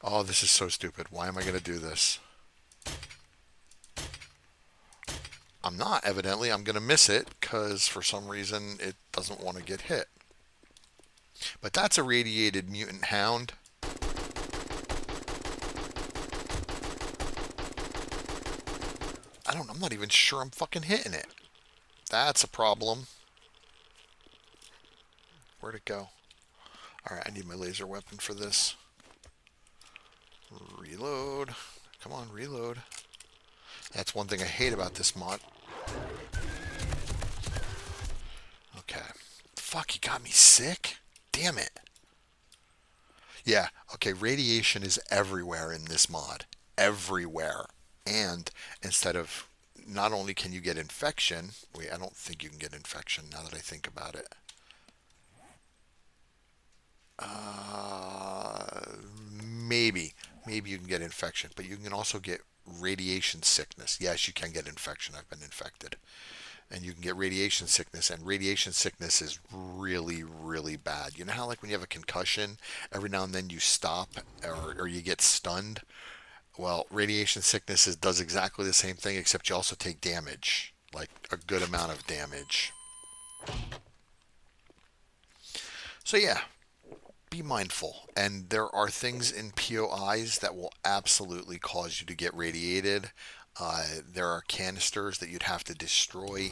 A: Oh, this is so stupid. Why am I going to do this? I'm not, evidently. I'm going to miss it because for some reason it doesn't want to get hit. But that's a radiated mutant hound. I'm not even sure I'm fucking hitting it. That's a problem. Where'd it go? Alright, I need my laser weapon for this. Reload. Come on, reload. That's one thing I hate about this mod. Okay. Fuck, you got me sick? Damn it. Yeah, okay, radiation is everywhere in this mod. Everywhere. And instead of, not only can you get infection, wait, I don't think you can get infection now that I think about it. Maybe you can get infection, but you can also get radiation sickness. Yes, you can get infection. I've been infected. And you can get radiation sickness, and radiation sickness is really, really bad. You know how, like, when you have a concussion, every now and then you stop or you get stunned? Well, radiation sickness does exactly the same thing, except you also take damage, like a good amount of damage. So yeah, be mindful. And there are things in POIs that will absolutely cause you to get radiated. There are canisters that you'd have to destroy,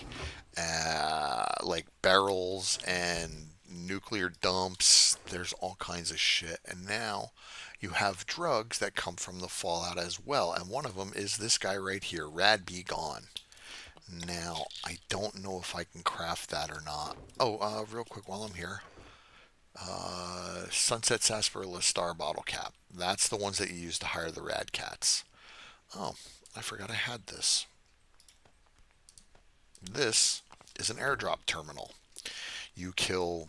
A: like barrels and nuclear dumps. There's all kinds of shit. And now you have drugs that come from the fallout as well. And one of them is this guy right here, Rad Be Gone. Now, I don't know if I can craft that or not. Oh, real quick while I'm here. Sunset Sarsaparilla Star Bottle Cap. That's the ones that you use to hire the Rad Cats. Oh, I forgot I had this. This is an airdrop terminal. You kill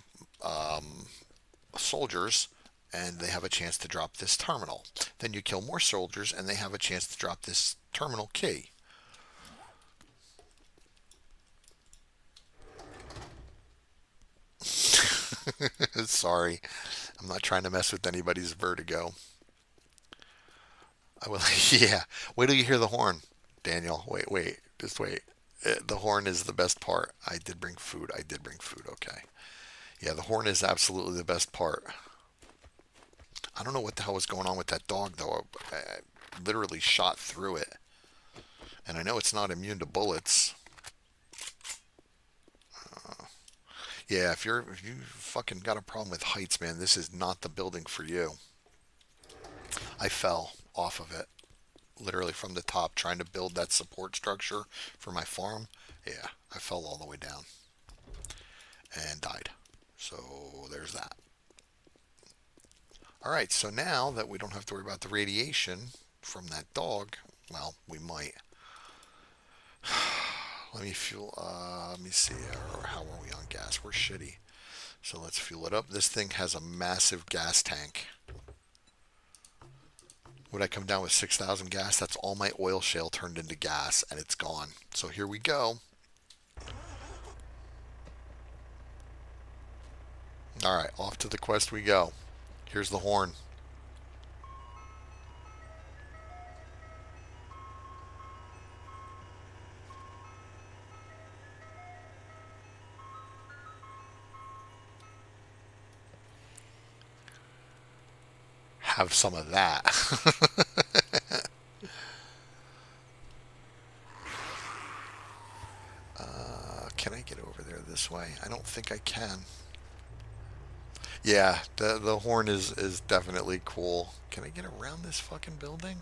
A: soldiers and they have a chance to drop this terminal. Then you kill more soldiers and they have a chance to drop this terminal key. Sorry, I'm not trying to mess with anybody's vertigo. I will. Yeah, wait till you hear the horn, Daniel. Wait, just wait. The horn is the best part. I did bring food. Okay. Yeah, the horn is absolutely the best part. I don't know what the hell was going on with that dog, though. I literally shot through it. And I know it's not immune to bullets. Yeah, if you fucking got a problem with heights, man, this is not the building for you. I fell off of it, literally from the top, trying to build that support structure for my farm. Yeah, I fell all the way down and died. So there's that. All right, so now that we don't have to worry about the radiation from that dog, well, we might. Let me fuel. Let me see. How are we on gas? We're shitty. So let's fuel it up. This thing has a massive gas tank. Would I come down with 6,000 gas? That's all my oil shale turned into gas, and it's gone. So here we go. All right, off to the quest we go. Here's the horn. Have some of that. Can I get over there this way? I don't think I can. Yeah, the horn is definitely cool. Can I get around this fucking building?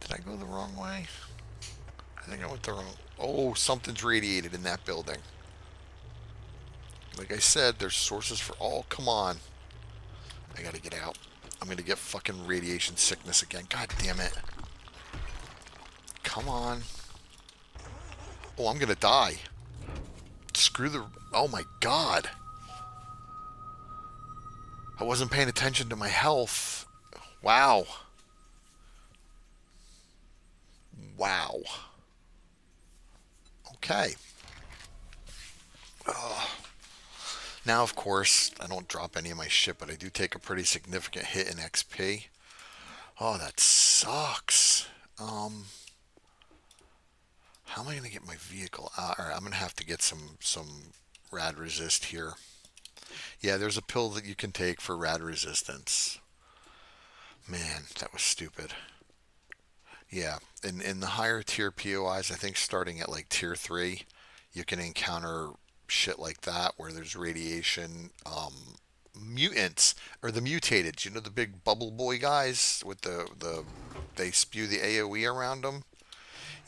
A: Did I go the wrong way? I think I went the wrong... Oh, something's radiated in that building. Like I said, there's sources for... Oh, come on. I gotta get out. I'm gonna get fucking radiation sickness again. God damn it. Come on. Oh, I'm gonna die. Screw the... Oh my god. I wasn't paying attention to my health. Wow. Wow. Okay. Now, of course, I don't drop any of my shit, but I do take a pretty significant hit in XP. Oh, that sucks. How am I going to get my vehicle out? All right, I'm going to have to get some rad resist here. Yeah, there's a pill that you can take for rad resistance. Man, that was stupid. Yeah, in the higher tier POIs, I think starting at like tier 3, you can encounter shit like that where there's radiation, mutants or the mutated. You know the big bubble boy guys with the they spew the AOE around them.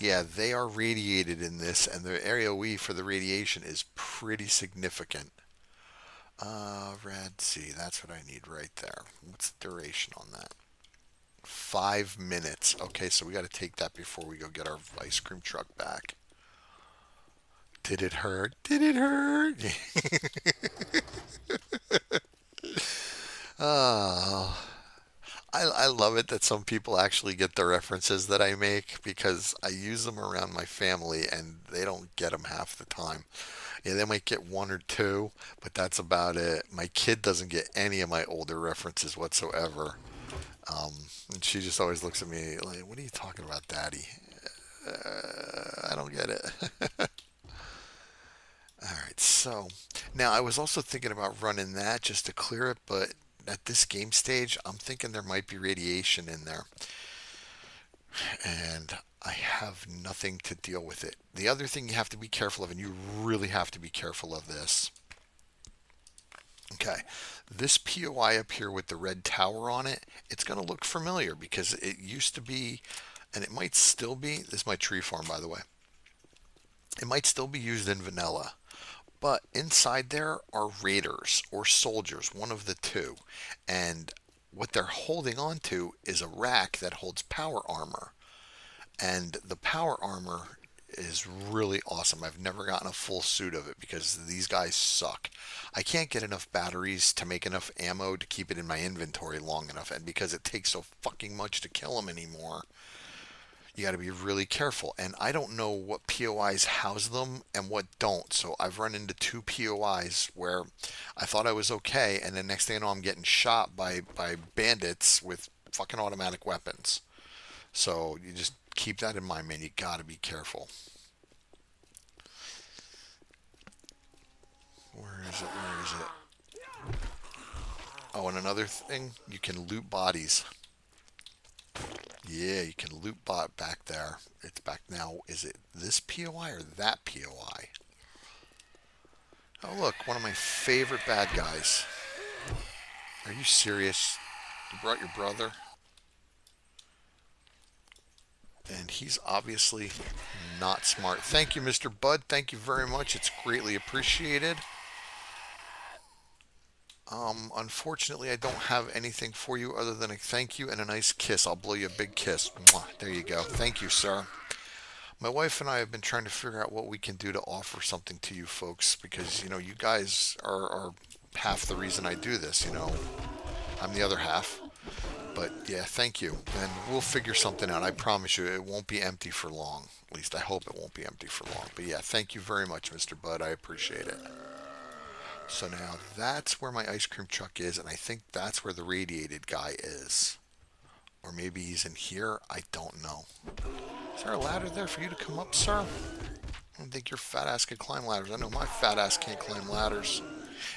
A: Yeah, they are radiated in this, and the AOE for the radiation is pretty significant. Rad C, that's what I need right there. What's the duration on that? 5 minutes. Okay, so we got to take that before we go get our ice cream truck back. Did it hurt? Did it hurt? Oh, I love it that some people actually get the references that I make because I use them around my family and they don't get them half the time. Yeah, they might get one or two, but that's about it. My kid doesn't get any of my older references whatsoever. And she just always looks at me like, "What are you talking about, Daddy? I don't get it." All right, so now I was also thinking about running that just to clear it, but at this game stage, I'm thinking there might be radiation in there, and I have nothing to deal with it. The other thing you have to be careful of, and you really have to be careful of this. Okay, this POI up here with the red tower on it, it's going to look familiar because it used to be, and it might still be, this is my tree farm by the way, it might still be used in vanilla. But inside there are raiders or soldiers, one of the two. And what they're holding on to is a rack that holds power armor. And the power armor is really awesome. I've never gotten a full suit of it because these guys suck. I can't get enough batteries to make enough ammo to keep it in my inventory long enough. And because it takes so fucking much to kill them anymore, you got to be really careful. And I don't know what POIs house them and what don't. So I've run into two POIs where I thought I was okay, and then next thing I know, I'm getting shot by bandits with fucking automatic weapons. So you just keep that in mind, man. You got to be careful. Where is it? Where is it? Oh, and another thing, you can loot bodies. Yeah, you can loot bot back there. It's back now. Is it this POI or that POI? Oh, look, one of my favorite bad guys. Are you serious? You brought your brother? And he's obviously not smart. Thank you, Mr. Bud. Thank you very much. It's greatly appreciated. Unfortunately, I don't have anything for you other than a thank you and a nice kiss. I'll blow you a big kiss. Mwah. There you go. Thank you, sir. My wife and I have been trying to figure out what we can do to offer something to you folks because, you know, you guys are half the reason I do this, you know. I'm the other half. But, yeah, thank you. And we'll figure something out. I promise you it won't be empty for long. At least I hope it won't be empty for long. But, yeah, thank you very much, Mr. Bud. I appreciate it. So now that's where my ice cream truck is, and I think that's where the radiated guy is. Or maybe he's in here. I don't know. Is there a ladder there for you to come up, sir? I don't think your fat ass can climb ladders. I know my fat ass can't climb ladders.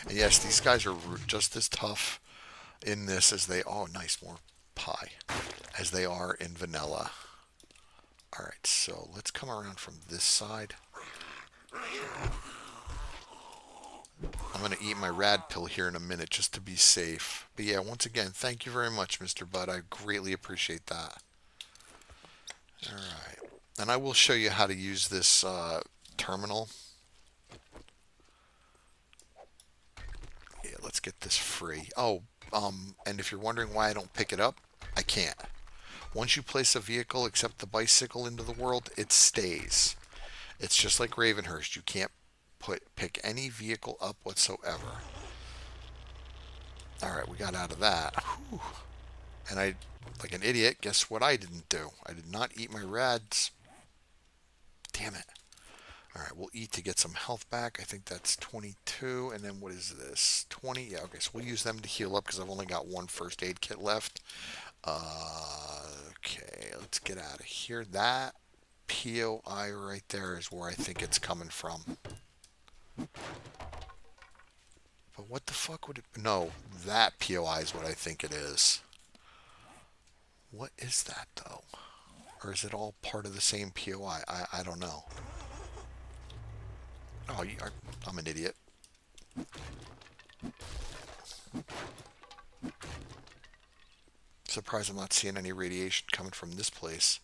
A: And yes, these guys are just as tough in this as they... Oh, nice, more pie. As they are in vanilla. Alright, so let's come around from this side. I'm going to eat my rad pill here in a minute just to be safe. But yeah, once again, thank you very much, Mr. Bud. I greatly appreciate that. Alright. And I will show you how to use this terminal. Yeah, let's get this free. Oh, and if you're wondering why I don't pick it up, I can't. Once you place a vehicle except the bicycle into the world, it stays. It's just like Ravenhurst. You can't pick any vehicle up whatsoever. Alright, we got out of that. Whew. And I, like an idiot, guess what I didn't do? I did not eat my rads. Damn it. Alright, we'll eat to get some health back. I think that's 22. And then what is this? 20? Yeah, okay, so we'll use them to heal up because I've only got one first aid kit left. Okay, let's get out of here. That POI right there is where I think it's coming from. But what the fuck would it... No, that POI is what I think it is. What is that, though? Or is it all part of the same POI? I don't know. Oh, I'm an idiot. Surprised I'm not seeing any radiation coming from this place.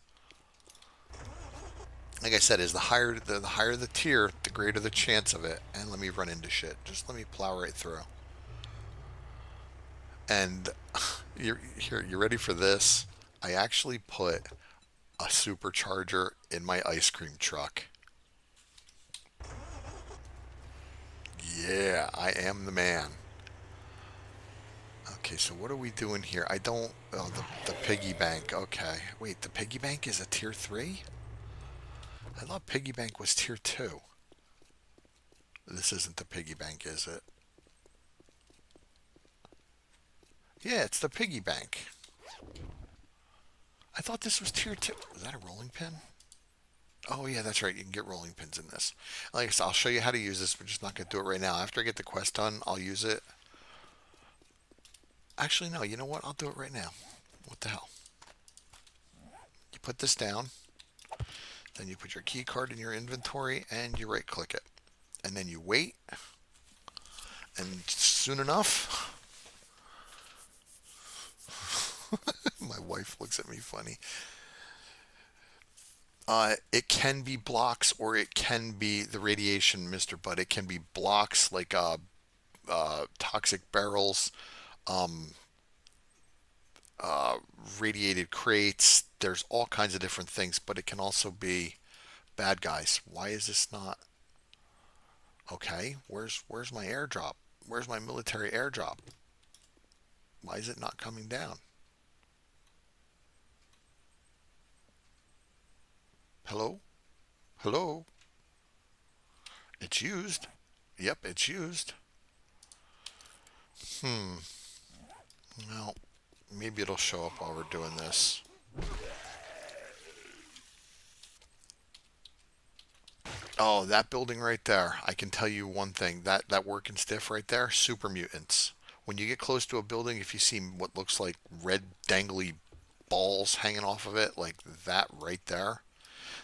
A: Like I said, is the higher the tier, the greater the chance of it. And let me run into shit. Just let me plow right through. And you're ready for this? I actually put a supercharger in my ice cream truck. Yeah, I am the man. Okay, so what are we doing here? I don't... Oh, the piggy bank. Okay. Wait, the piggy bank is a tier 3? I thought piggy bank was tier 2. This isn't the piggy bank, is it? Yeah, it's the piggy bank. I thought this was tier 2. Is that a rolling pin? Oh, yeah, that's right. You can get rolling pins in this. Like I said, I'll show you how to use this. We're just not going to do it right now. After I get the quest done, I'll use it. Actually, no. You know what? I'll do it right now. What the hell? You put this down. Then you put your key card in your inventory and you right click it. And then you wait. And soon enough, my wife looks at me funny. It can be blocks or it can be the radiation, Mr. Bud. It can be blocks like toxic barrels, um, radiated crates. There's all kinds of different things, but it can also be bad guys. Why is this not... Okay, where's my airdrop? Where's my military airdrop? Why is it not coming down? Hello? Hello? It's used. Yep, it's used. Well, maybe it'll show up while we're doing this. Oh, that building right there. I can tell you one thing. That working stiff right there, super mutants. When you get close to a building, if you see what looks like red dangly balls hanging off of it, like that right there,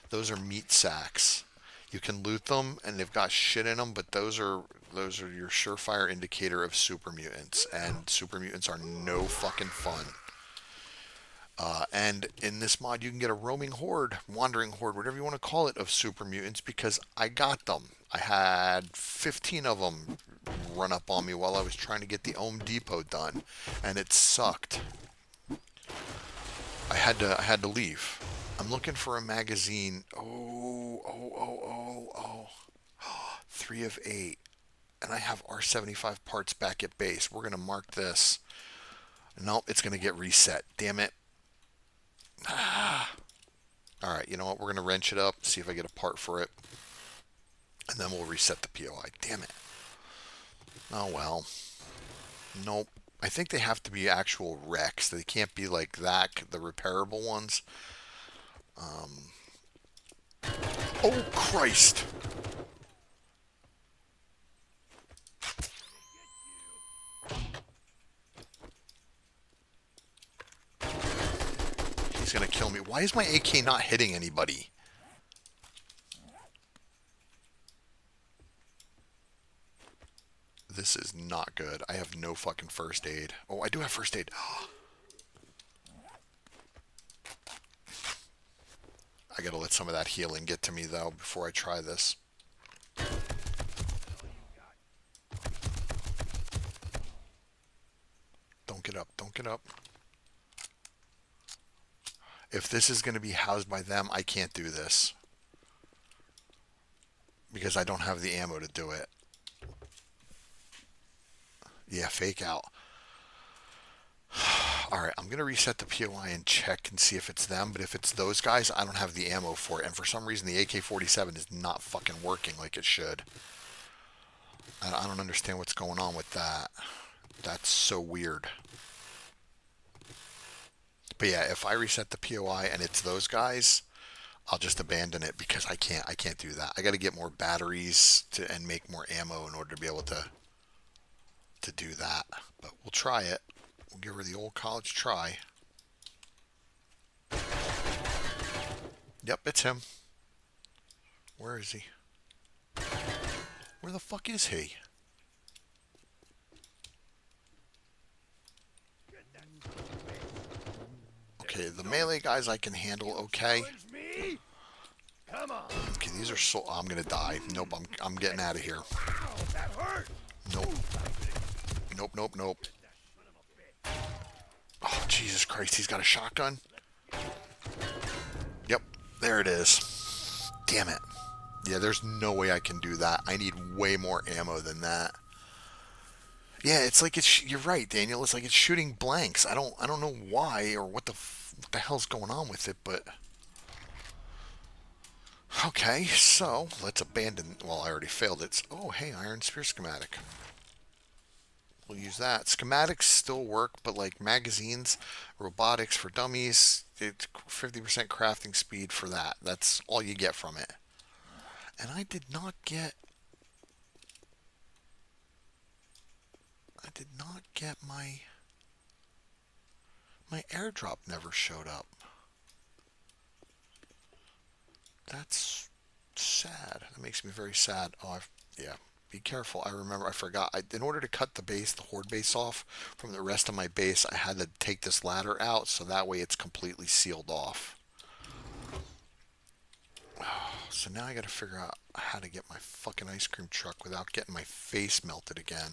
A: those are meat sacks. You can loot them, and they've got shit in them, but those are your surefire indicator of super mutants, and super mutants are no fucking fun. And in this mod, you can get a roaming horde, wandering horde, whatever you want to call it, of super mutants because I got them. I had 15 of them run up on me while I was trying to get the Home Depot done, and it sucked. I had to leave. I'm looking for a magazine. Oh. 3 of 8. And I have R75 parts back at base. We're going to mark this. Nope, it's going to get reset. Damn it. Alright, you know what? We're going to wrench it up, see if I get a part for it. And then we'll reset the POI. Damn it. Oh well. Nope. I think they have to be actual wrecks. They can't be like that, the repairable ones. Oh, Christ! He's gonna kill me. Why is my AK not hitting anybody? This is not good. I have no fucking first aid. Oh, I do have first aid. I gotta let some of that healing get to me though before I try this. Don't get up. Don't get up. If this is going to be housed by them, I can't do this. Because I don't have the ammo to do it. Yeah, fake out. Alright, I'm going to reset the POI and check and see if it's them. But if it's those guys, I don't have the ammo for it. And for some reason, the AK-47 is not fucking working like it should. I don't understand what's going on with that. That's so weird. But yeah, if I reset the POI and it's those guys, I'll just abandon it because I can't do that. I got to get more batteries and make more ammo in order to be able to do that. But we'll try it. We'll give her the old college try. Yep, it's him. Where is he? Where the fuck is he? Okay, the melee guys I can handle okay. Okay, these are so... I'm gonna die. Nope, I'm getting out of here. Nope. Nope, nope, nope. Oh, Jesus Christ, he's got a shotgun? Yep, there it is. Damn it. Yeah, there's no way I can do that. I need way more ammo than that. Yeah, it's like you're right, Daniel. It's like it's shooting blanks. I don't know why or what the hell's going on with it, but okay, so let's abandon... Well, I already failed it. Oh, hey, Iron Spear schematic. We'll use that. Schematics still work, but like magazines, robotics for dummies, it's 50% crafting speed for that. That's all you get from it. And I did not get my airdrop never showed up. That's sad. That makes me very sad. Oh, yeah. Be careful. I forgot. In order to cut the horde base off from the rest of my base, I had to take this ladder out so that way it's completely sealed off. So now I gotta figure out how to get my fucking ice cream truck without getting my face melted again.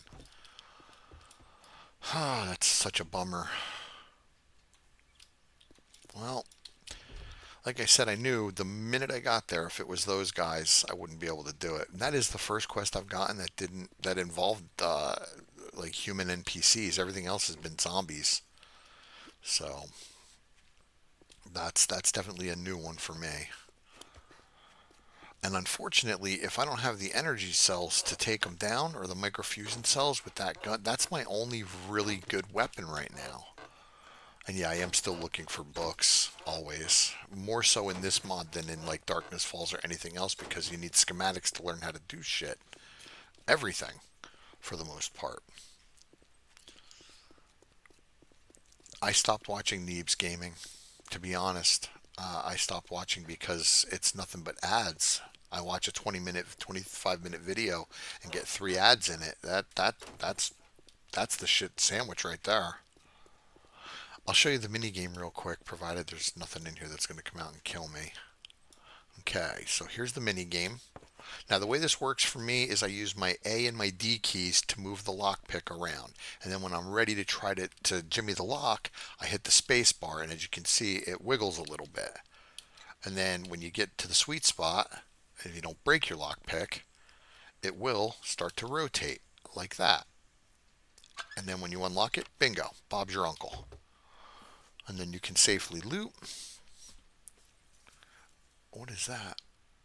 A: Ah, that's such a bummer. Well, like I said, I knew the minute I got there, if it was those guys, I wouldn't be able to do it. And that is the first quest I've gotten that involved like human NPCs. Everything else has been zombies. So that's definitely a new one for me. And unfortunately, if I don't have the energy cells to take them down, or the microfusion cells with that gun, that's my only really good weapon right now. And yeah, I am still looking for books, always. More so in this mod than in like Darkness Falls or anything else, because you need schematics to learn how to do shit. Everything, for the most part. I stopped watching Neebs Gaming, to be honest. I stopped watching because it's nothing but ads. I watch a 20-minute, 25-minute video and get 3 ads in it. That's the shit sandwich right there. I'll show you the mini game real quick, provided there's nothing in here that's going to come out and kill me. Okay, so here's the mini game. Now the way this works for me is I use my A and my D keys to move the lockpick around. And then when I'm ready to try to jimmy the lock, I hit the space bar, and as you can see, it wiggles a little bit. And then when you get to the sweet spot, if you don't break your lockpick, it will start to rotate like that. And then when you unlock it, bingo, Bob's your uncle. And then you can safely loot. What is that?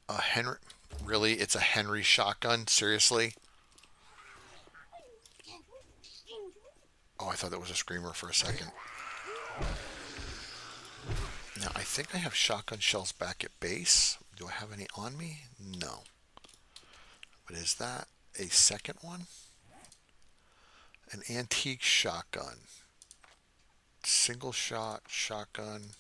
A: A Henry? Really? It's a Henry shotgun? Seriously? Oh, I thought that was a screamer for a second. Now, I think I have shotgun shells back at base. Do I have any on me? No. But is that a second one? An antique shotgun. Single shot shotgun.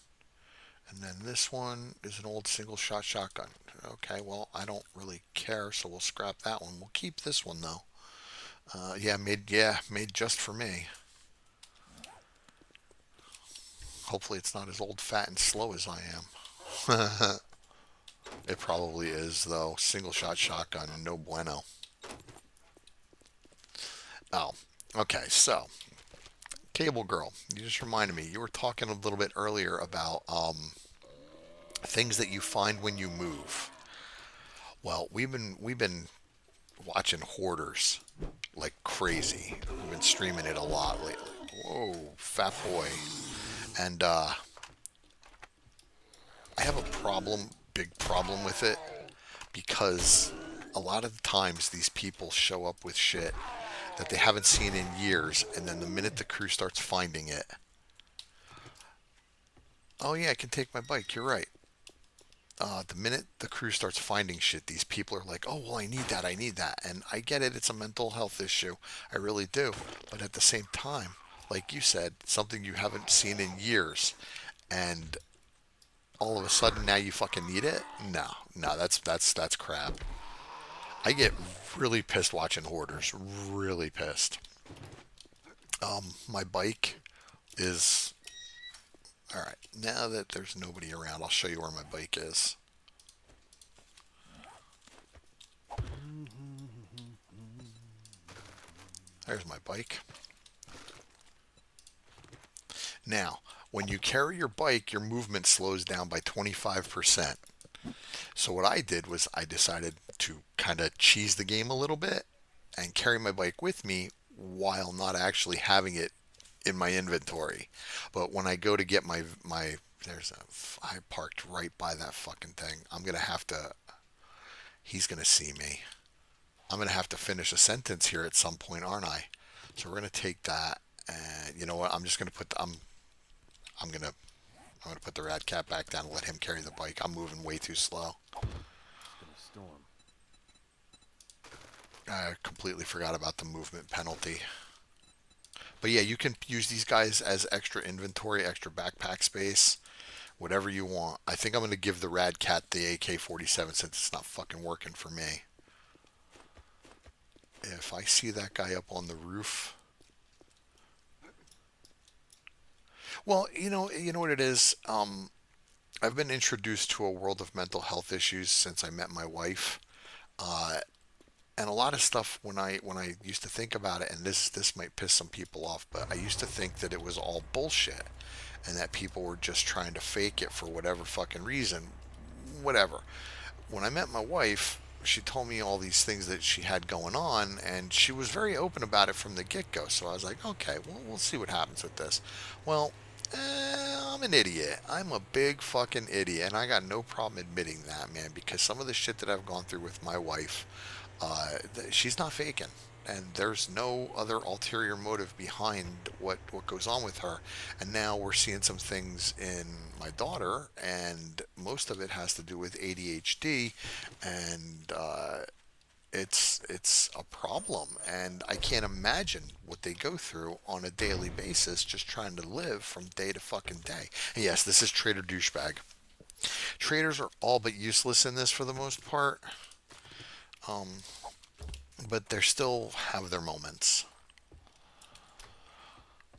A: And then this one is an old single shot shotgun. Okay, well, I don't really care, so we'll scrap that one. We'll keep this one though. Made just for me. Hopefully it's not as old, fat, and slow as I am. It probably is, though. Single shot shotgun, no bueno. Oh, okay. So, Cable Girl, you just reminded me. You were talking a little bit earlier about things that you find when you move. Well, we've been watching Hoarders like crazy. We've been streaming it a lot lately. Whoa, fat boy. And I have a problem, big problem with it because a lot of the times these people show up with shit that they haven't seen in years, and then the minute the crew starts finding it, oh yeah, I can take my bike. You're right. The minute the crew starts finding shit, these people are like, oh, well, I need that, I need that. And I get it, it's a mental health issue. I really do. But at the same time, like you said, something you haven't seen in years, and all of a sudden now you fucking need it? No, no, that's crap. I get really pissed watching Hoarders. Really pissed. My bike is. Alright, now that there's nobody around, I'll show you where my bike is. There's my bike. Now, when you carry your bike, your movement slows down by 25%. So what I did was I decided to kind of cheese the game a little bit and carry my bike with me while not actually having it in my inventory. But when I go to get my I parked right by that fucking thing. I'm gonna have to. He's gonna see me. I'm gonna have to finish a sentence here at some point, aren't I? So we're gonna take that, and you know what? I'm just gonna put. I'm gonna I'm gonna put the rad cat back down and let him carry the bike. I'm moving way too slow. I completely forgot about the movement penalty. But yeah, you can use these guys as extra inventory, extra backpack space, whatever you want. I think I'm going to give the Rad Cat the AK-47 since it's not fucking working for me. If I see that guy up on the roof, well, you know what it is. I've been introduced to a world of mental health issues since I met my wife. Uh, and a lot of stuff when I used to think about it, and this might piss some people off, but I used to think that it was all bullshit and that people were just trying to fake it for whatever fucking reason, whatever. When I met my wife, she told me all these things that she had going on, and she was very open about it from the get go. So I was like, okay, well, we'll see what happens with this. Well, I'm an idiot. I'm a big fucking idiot, and I got no problem admitting that, man, because some of the shit that I've gone through with my wife, she's not faking. And there's no other ulterior motive behind what goes on with her. And now we're seeing some things in my daughter, and most of it has to do with ADHD, and it's a problem. And I can't imagine what they go through on a daily basis, just trying to live from day to fucking day. And yes, this is Trader Douchebag. Traders are all but useless in this for the most part. Um, but they still have their moments.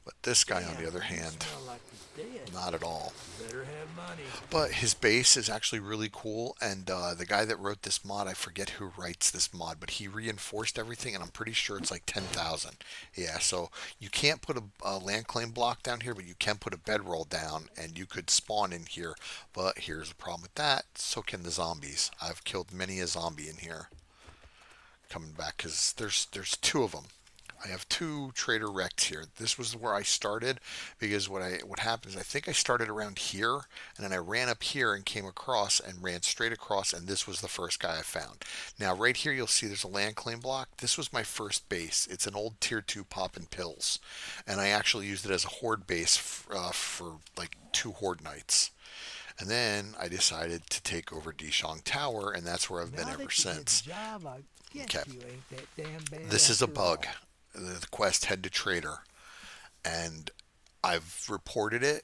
A: But this guy, on the other hand, not at all. But his base is actually really cool, and the guy that wrote this mod, I forget who writes this mod, but he reinforced everything, and I'm pretty sure it's like 10,000. Yeah, so you can't put a land claim block down here, but you can put a bedroll down, and you could spawn in here. But here's the problem with that: so can the zombies. I've killed many a zombie in here coming back because there's two of them. I have two Trader Rex here. This was where I started because what happened is I think I started around here and then I ran up here and came across and ran straight across, and this was the first guy I found. Now right here you'll see there's a land claim block. This was my first base. It's an old tier 2 poppin' pills, and I actually used it as a horde base for like 2 horde nights. And then I decided to take over Dishong Tower, and that's where I've been ever since. Okay. This is a bug. The quest head to trader, and I've reported it.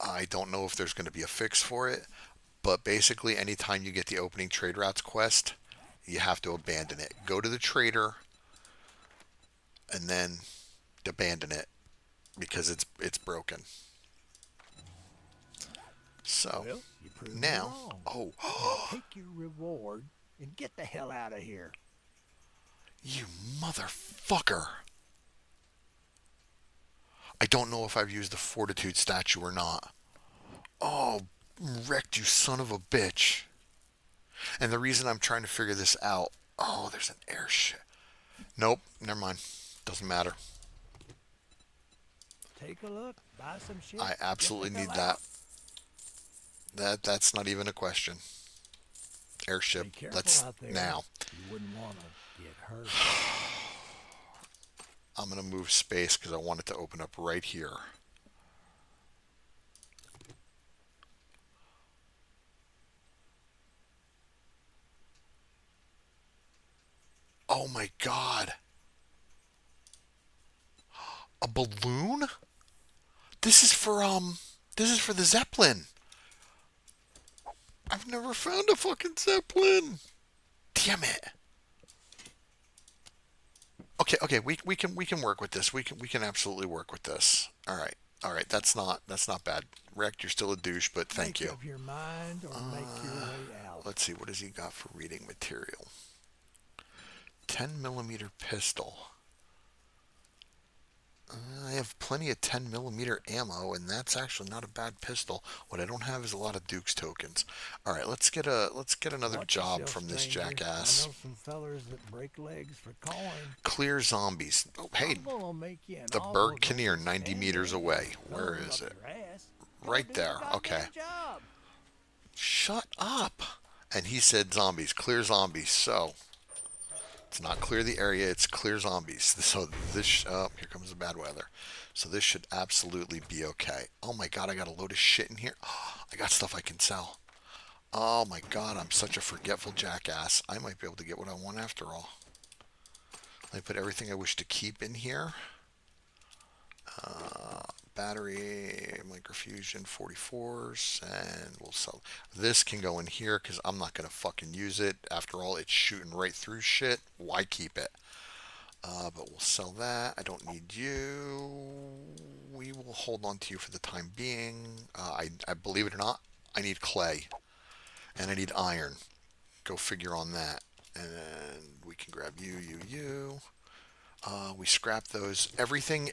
A: I don't know if there's going to be a fix for it, but basically, anytime you get the opening trade routes quest, you have to abandon it. Go to the trader, and then abandon it because it's broken. So,
B: You proved me
A: Now,
B: wrong.
A: oh,
B: Now take your reward and get the hell out of here.
A: you motherfucker. I don't know if I've used the fortitude statue or not. Oh, wrecked, you son of a bitch. And the reason I'm trying to figure this out, oh, there's an airship. Nope, never mind. Doesn't matter.
B: Take a look, buy some shit,
A: I
B: get the
A: absolutely
B: hell
A: need that.
B: out.
A: That's not even a question. Airship.
B: Be careful
A: Let's
B: out there.
A: now.
B: You wouldn't want to get hurt.
A: I'm gonna move space because I want it to open up right here. Oh my god. A balloon? This is for the Zeppelin. I've never found a fucking Zeppelin. Damn it. Okay, we can work with this. We can absolutely work with this. All right, that's not bad. Wrecked, you're still a douche, but thank
B: Make
A: you.
B: up your mind or make your way out.
A: Let's see, what has he got for reading material? 10 millimeter pistol. I have plenty of 10 millimeter ammo, and that's actually not a bad pistol. What I don't have is a lot of Duke's tokens. All right, let's get another
B: Watch
A: job
B: yourself,
A: from this
B: stranger. I
A: jackass.
B: know some fellers that break legs for coin.
A: Clear zombies. Oh, hey,
B: I'm gonna make you an
A: the
B: offer
A: bird
B: that
A: can hear
B: will
A: 90
B: stand
A: meters
B: there
A: away.
B: and
A: Where
B: throw
A: is
B: up
A: it?
B: your ass. Go
A: Right
B: do the
A: there. Okay.
B: goddamn job.
A: Shut up. And he said zombies. Clear zombies. So it's not clear the area. It's clear zombies. So this. Here comes the bad weather. So this should absolutely be okay. Oh my god, I got a load of shit in here. Oh, I got stuff I can sell. Oh my god, I'm such a forgetful jackass. I might be able to get what I want after all. Let me put everything I wish to keep in here. Battery, microfusion, 44s, and we'll sell. This can go in here because I'm not going to fucking use it. After all, it's shooting right through shit. Why keep it? But we'll sell that. I don't need you. We will hold on to you for the time being. I believe it or not, I need clay and I need iron. Go figure on that. And we can grab you. We scrap those. Everything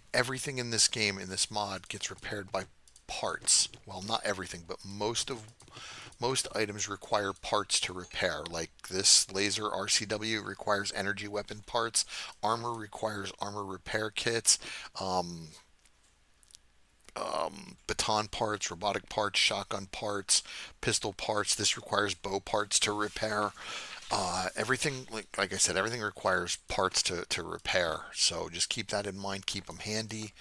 A: in this game, in this mod, gets repaired by parts. Well, not everything, but most items require parts to repair. Like this laser RCW requires energy weapon parts. Armor requires armor repair kits. Um, Baton parts, robotic parts, shotgun parts, pistol parts. This requires bow parts to repair. Everything, like I said, everything requires parts to repair. So just keep that in mind. Keep them handy,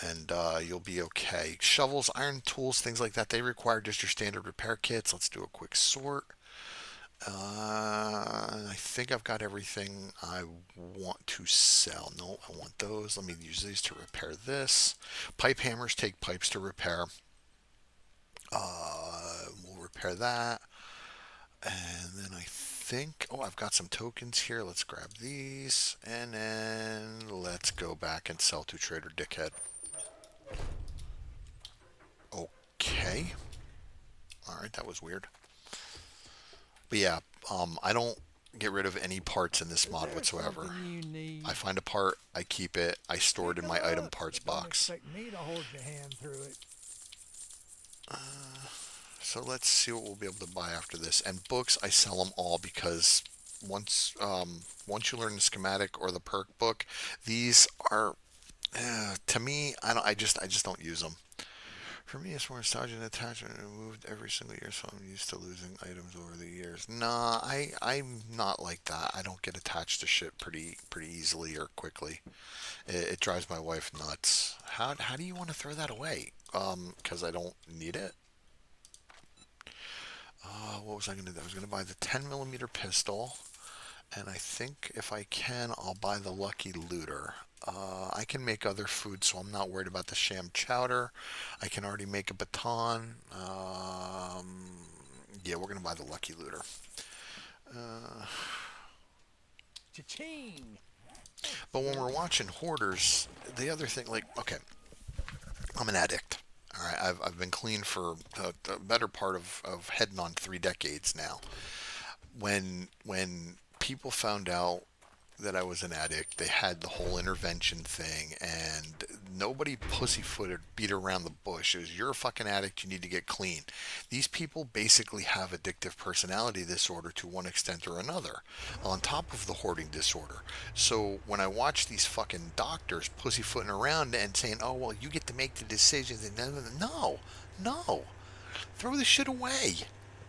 A: and you'll be okay. Shovels, iron tools, things like that, they require just your standard repair kits. Let's do a quick sort. I think I've got everything I want to sell. No, I want those. Let me use these to repair this. Pipe hammers take pipes to repair. We'll repair that. And then I think, oh, I've got some tokens here. Let's grab these. And then let's go back and sell to Trader Dickhead. Okay. Alright, that was weird. But yeah, I don't get rid of any parts in this
B: Is
A: mod
B: there
A: whatsoever.
B: something you
A: I
B: need?
A: find a part, I keep it, I store it
B: Take
A: in
B: a
A: my item
B: look,
A: parts
B: but don't
A: box.
B: expect me to hold your hand through it.
A: So let's see what we'll be able to buy after this. And books, I sell them all because once you learn the schematic or the perk book, these are to me, I just don't use them. For me, it's more nostalgia and attachment. And moved every single year, so I'm used to losing items over the years. Nah, I'm not like that. I don't get attached to shit pretty easily or quickly. It drives my wife nuts. How do you want to throw that away? Because I don't need it. What was I gonna do? I was gonna buy the 10 millimeter pistol, and I think if I can, I'll buy the Lucky Looter. I can make other food, so I'm not worried about the sham chowder. I can already make a baton. Yeah, we're gonna buy the Lucky Looter.
B: Cha-ching!
A: But
B: Thanks,
A: when we're
B: buddy.
A: watching Hoarders, the other thing, like, okay, I'm an addict. All right, I've been clean for the better part of heading on 3 decades now. When people found out that I was an addict, they had the whole intervention thing, and nobody pussyfooted, beat around the bush. It was, you're a fucking addict, you need to get clean. These people basically have addictive personality disorder to one extent or another, on top of the hoarding disorder. So when I watch these fucking doctors pussyfooting around and saying, "Oh well, you get to make the decisions," and no, no, throw the shit away.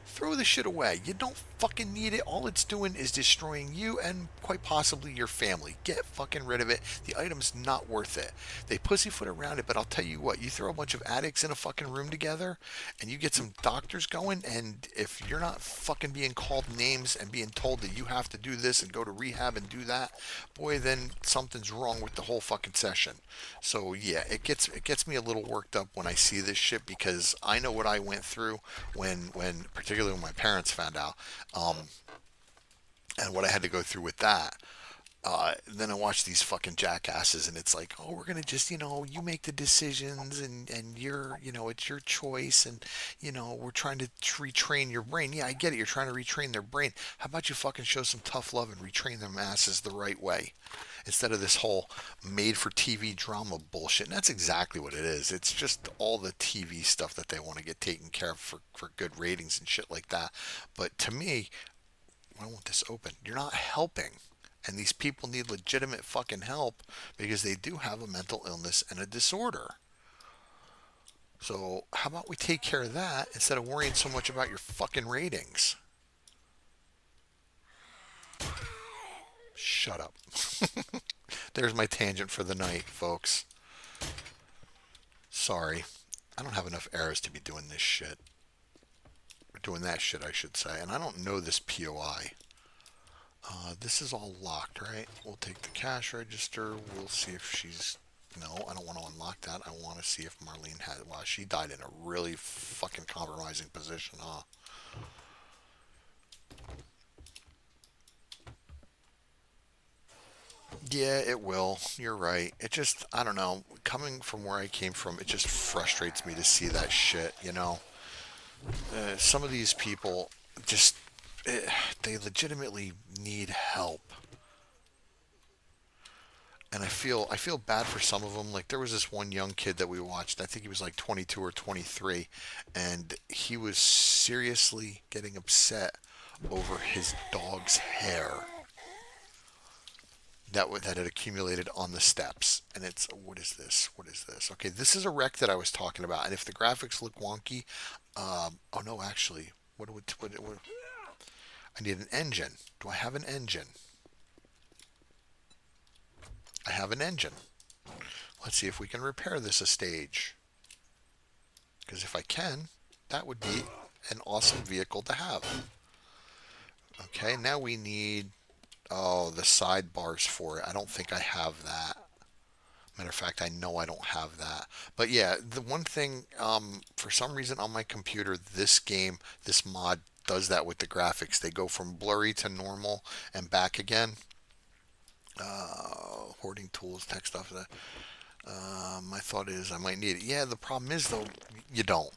A: Throw the shit away. You don't fucking need it. All it's doing is destroying you and quite possibly your family. Get fucking rid of it. The item's not worth it. They pussyfoot around it, but I'll tell you what, you throw a bunch of addicts in a fucking room together and you get some doctors going, and if you're not fucking being called names and being told that you have to do this and go to rehab and do that, boy, then something's wrong with the whole fucking session. So yeah, it gets me a little worked up when I see this shit, because I know what I went through when particularly when my parents found out, um, and what I had to go through with that. Then I watch these fucking jackasses, and it's like, oh, we're gonna just, you make the decisions, and it's your choice, and we're trying to retrain your brain. Yeah, I get it. You're trying to retrain their brain. How about you fucking show some tough love and retrain their masses the right way, instead of this whole made-for-TV drama bullshit? And that's exactly what it is. It's just all the TV stuff that they want to get taken care of for good ratings and shit like that. But to me, I want this open. You're not helping. And these people need legitimate fucking help because they do have a mental illness and a disorder. So how about we take care of that instead of worrying so much about your fucking ratings? Shut up. There's my tangent for the night, folks. Sorry. I don't have enough arrows to be doing this shit. Or doing that shit, I should say. And I don't know this POI. This is all locked, right? We'll take the cash register. We'll see if she's... No, I don't want to unlock that. I want to see if Marlene had... Wow, she died in a really fucking compromising position, huh? Yeah, it will. You're right. It just, I don't know. Coming from where I came from, it just frustrates me to see that shit. Some of these people just, they legitimately need help. And I feel bad for some of them. Like, there was this one young kid that we watched. I think he was like 22 or 23, and he was seriously getting upset over his dog's hair that had accumulated on the steps. And it's, what is this? What is this? Okay, this is a wreck that I was talking about. And if the graphics look wonky, oh no, actually, what I need an engine. Do I have an engine? I have an engine. Let's see if we can repair this a stage. Because if I can, that would be an awesome vehicle to have. Okay, now we need, oh, the sidebars for it. I don't think I have that. Matter of fact, I know I don't have that. But yeah, the one thing, for some reason on my computer, this game, this mod does that with the graphics. They go from blurry to normal and back again. Hoarding tools, tech stuff. My thought is I might need it. Yeah, the problem is though, you don't.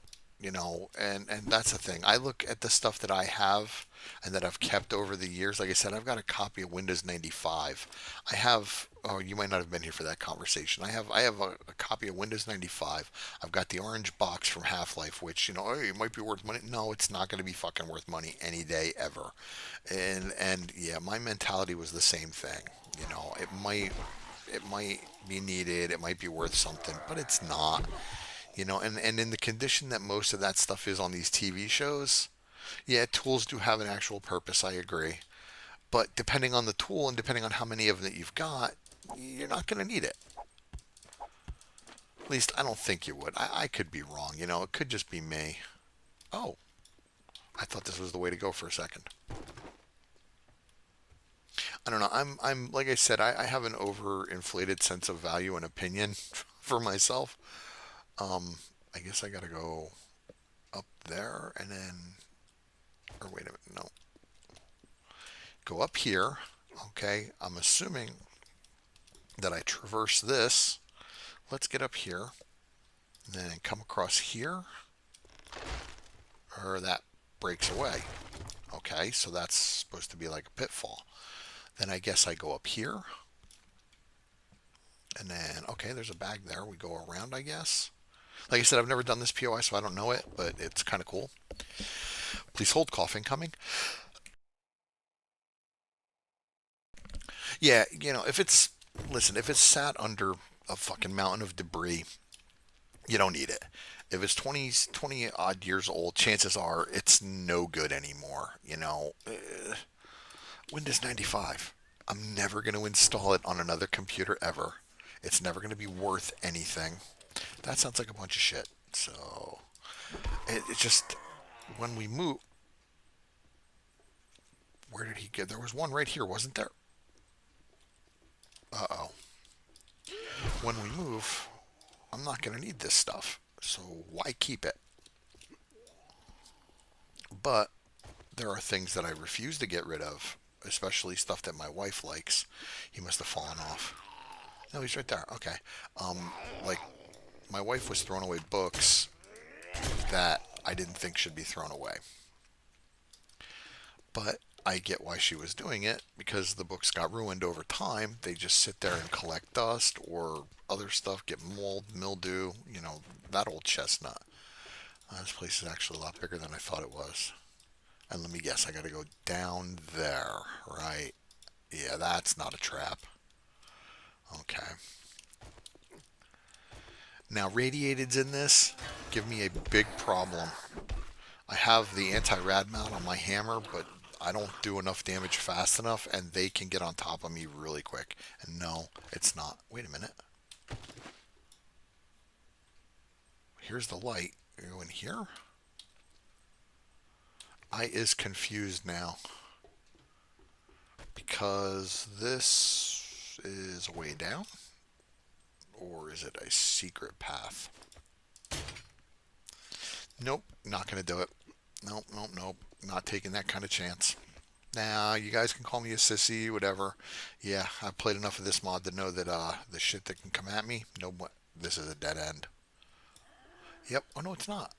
A: And that's the thing. I look at the stuff that I have and that I've kept over the years. Like I said, I've got a copy of Windows 95. I have. Oh, you might not have been here for that conversation. I have a copy of Windows 95. I've got the orange box from Half-Life, which hey, it might be worth money. No, it's not going to be fucking worth money any day ever. And yeah, my mentality was the same thing. It might be needed. It might be worth something, but it's not. And in the condition that most of that stuff is on these TV shows, yeah, tools do have an actual purpose. I agree. But depending on the tool and depending on how many of them that you've got, you're not going to need it. At least I don't think you would. I could be wrong. It could just be me. Oh, I thought this was the way to go for a second. I don't know. I'm like I said, I have an overinflated sense of value and opinion for myself. I guess I gotta go up there and then, or wait a minute, no. Go up here. Okay, I'm assuming that I traverse this. Let's get up here. And then come across here, or that breaks away. Okay, so that's supposed to be like a pitfall. Then I guess I go up here. And then, okay, there's a bag there. We go around, I guess. Like I said, I've never done this POI, so I don't know it, but it's kind of cool. Please hold, cough incoming. Yeah, if it's, listen, if it's sat under a fucking mountain of debris, you don't need it. If it's 20 odd years old, chances are it's no good anymore. Windows 95. I'm never going to install it on another computer ever. It's never going to be worth anything. That sounds like a bunch of shit. So, it just, when we move, where did he get? There was one right here, wasn't there? Uh oh. When we move, I'm not going to need this stuff. So, why keep it? But there are things that I refuse to get rid of, especially stuff that my wife likes. He must have fallen off. No, he's right there. Okay. Like, my wife was throwing away books that I didn't think should be thrown away. But I get why she was doing it, because the books got ruined over time. They just sit there and collect dust, or other stuff, get mold, mildew, that old chestnut. This place is actually a lot bigger than I thought it was. And let me guess, I gotta go down there, right? Yeah, that's not a trap. Okay. Now, radiateds in this give me a big problem. I have the anti-rad mount on my hammer, but I don't do enough damage fast enough, and they can get on top of me really quick. And no, it's not. Wait a minute. Here's the light. You go in here? I is confused now, because this is way down, or is it a secret path? Nope, not gonna do it. Nope, nope, nope. Not taking that kind of chance. Nah, you guys can call me a sissy, whatever. Yeah, I've played enough of this mod to know that the shit that can come at me, no, this is a dead end. Yep. Oh no, it's not.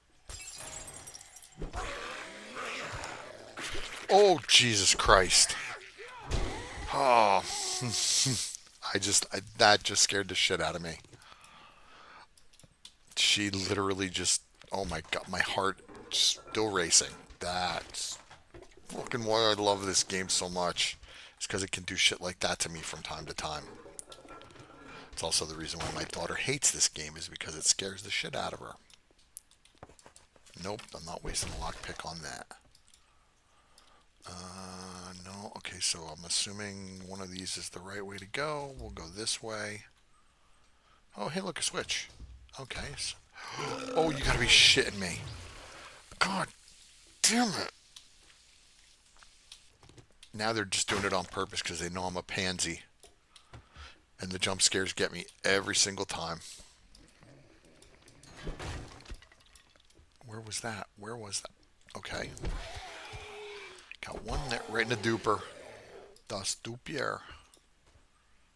A: Oh Jesus Christ. Oh, that just scared the shit out of me. She literally just, oh my god, my heart still racing. That's fucking why I love this game so much. It's because it can do shit like that to me from time to time. It's also the reason why my daughter hates this game, is because it scares the shit out of her. Nope, I'm not wasting a lockpick on that. No, okay, so I'm assuming one of these is the right way to go. We'll go this way. Oh, hey, look, a switch. Okay. Oh, you gotta be shitting me. God damn it. Now they're just doing it on purpose because they know I'm a pansy. And the jump scares get me every single time. Where was that? Where was that? Okay. Got one right in the duper. Das dupier.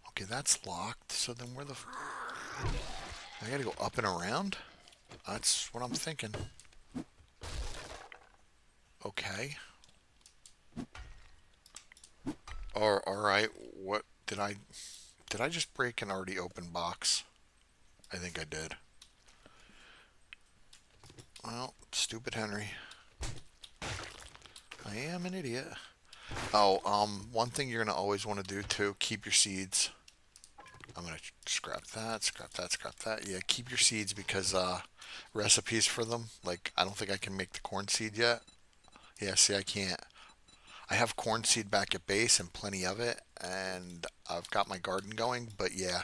A: Okay, that's locked. So then where the... I gotta go up and around? That's what I'm thinking. Okay. Alright, what did I... Did I just break an already open box? I think I did. Well, stupid Henry. I am an idiot. Oh, one thing you're gonna always want to do too, keep your seeds. I'm gonna scrap that, scrap that, scrap that. Yeah, keep your seeds, because recipes for them, like, I don't think I can make the corn seed yet. Yeah, see, I can't. I have corn seed back at base and plenty of it, and I've got my garden going. But yeah,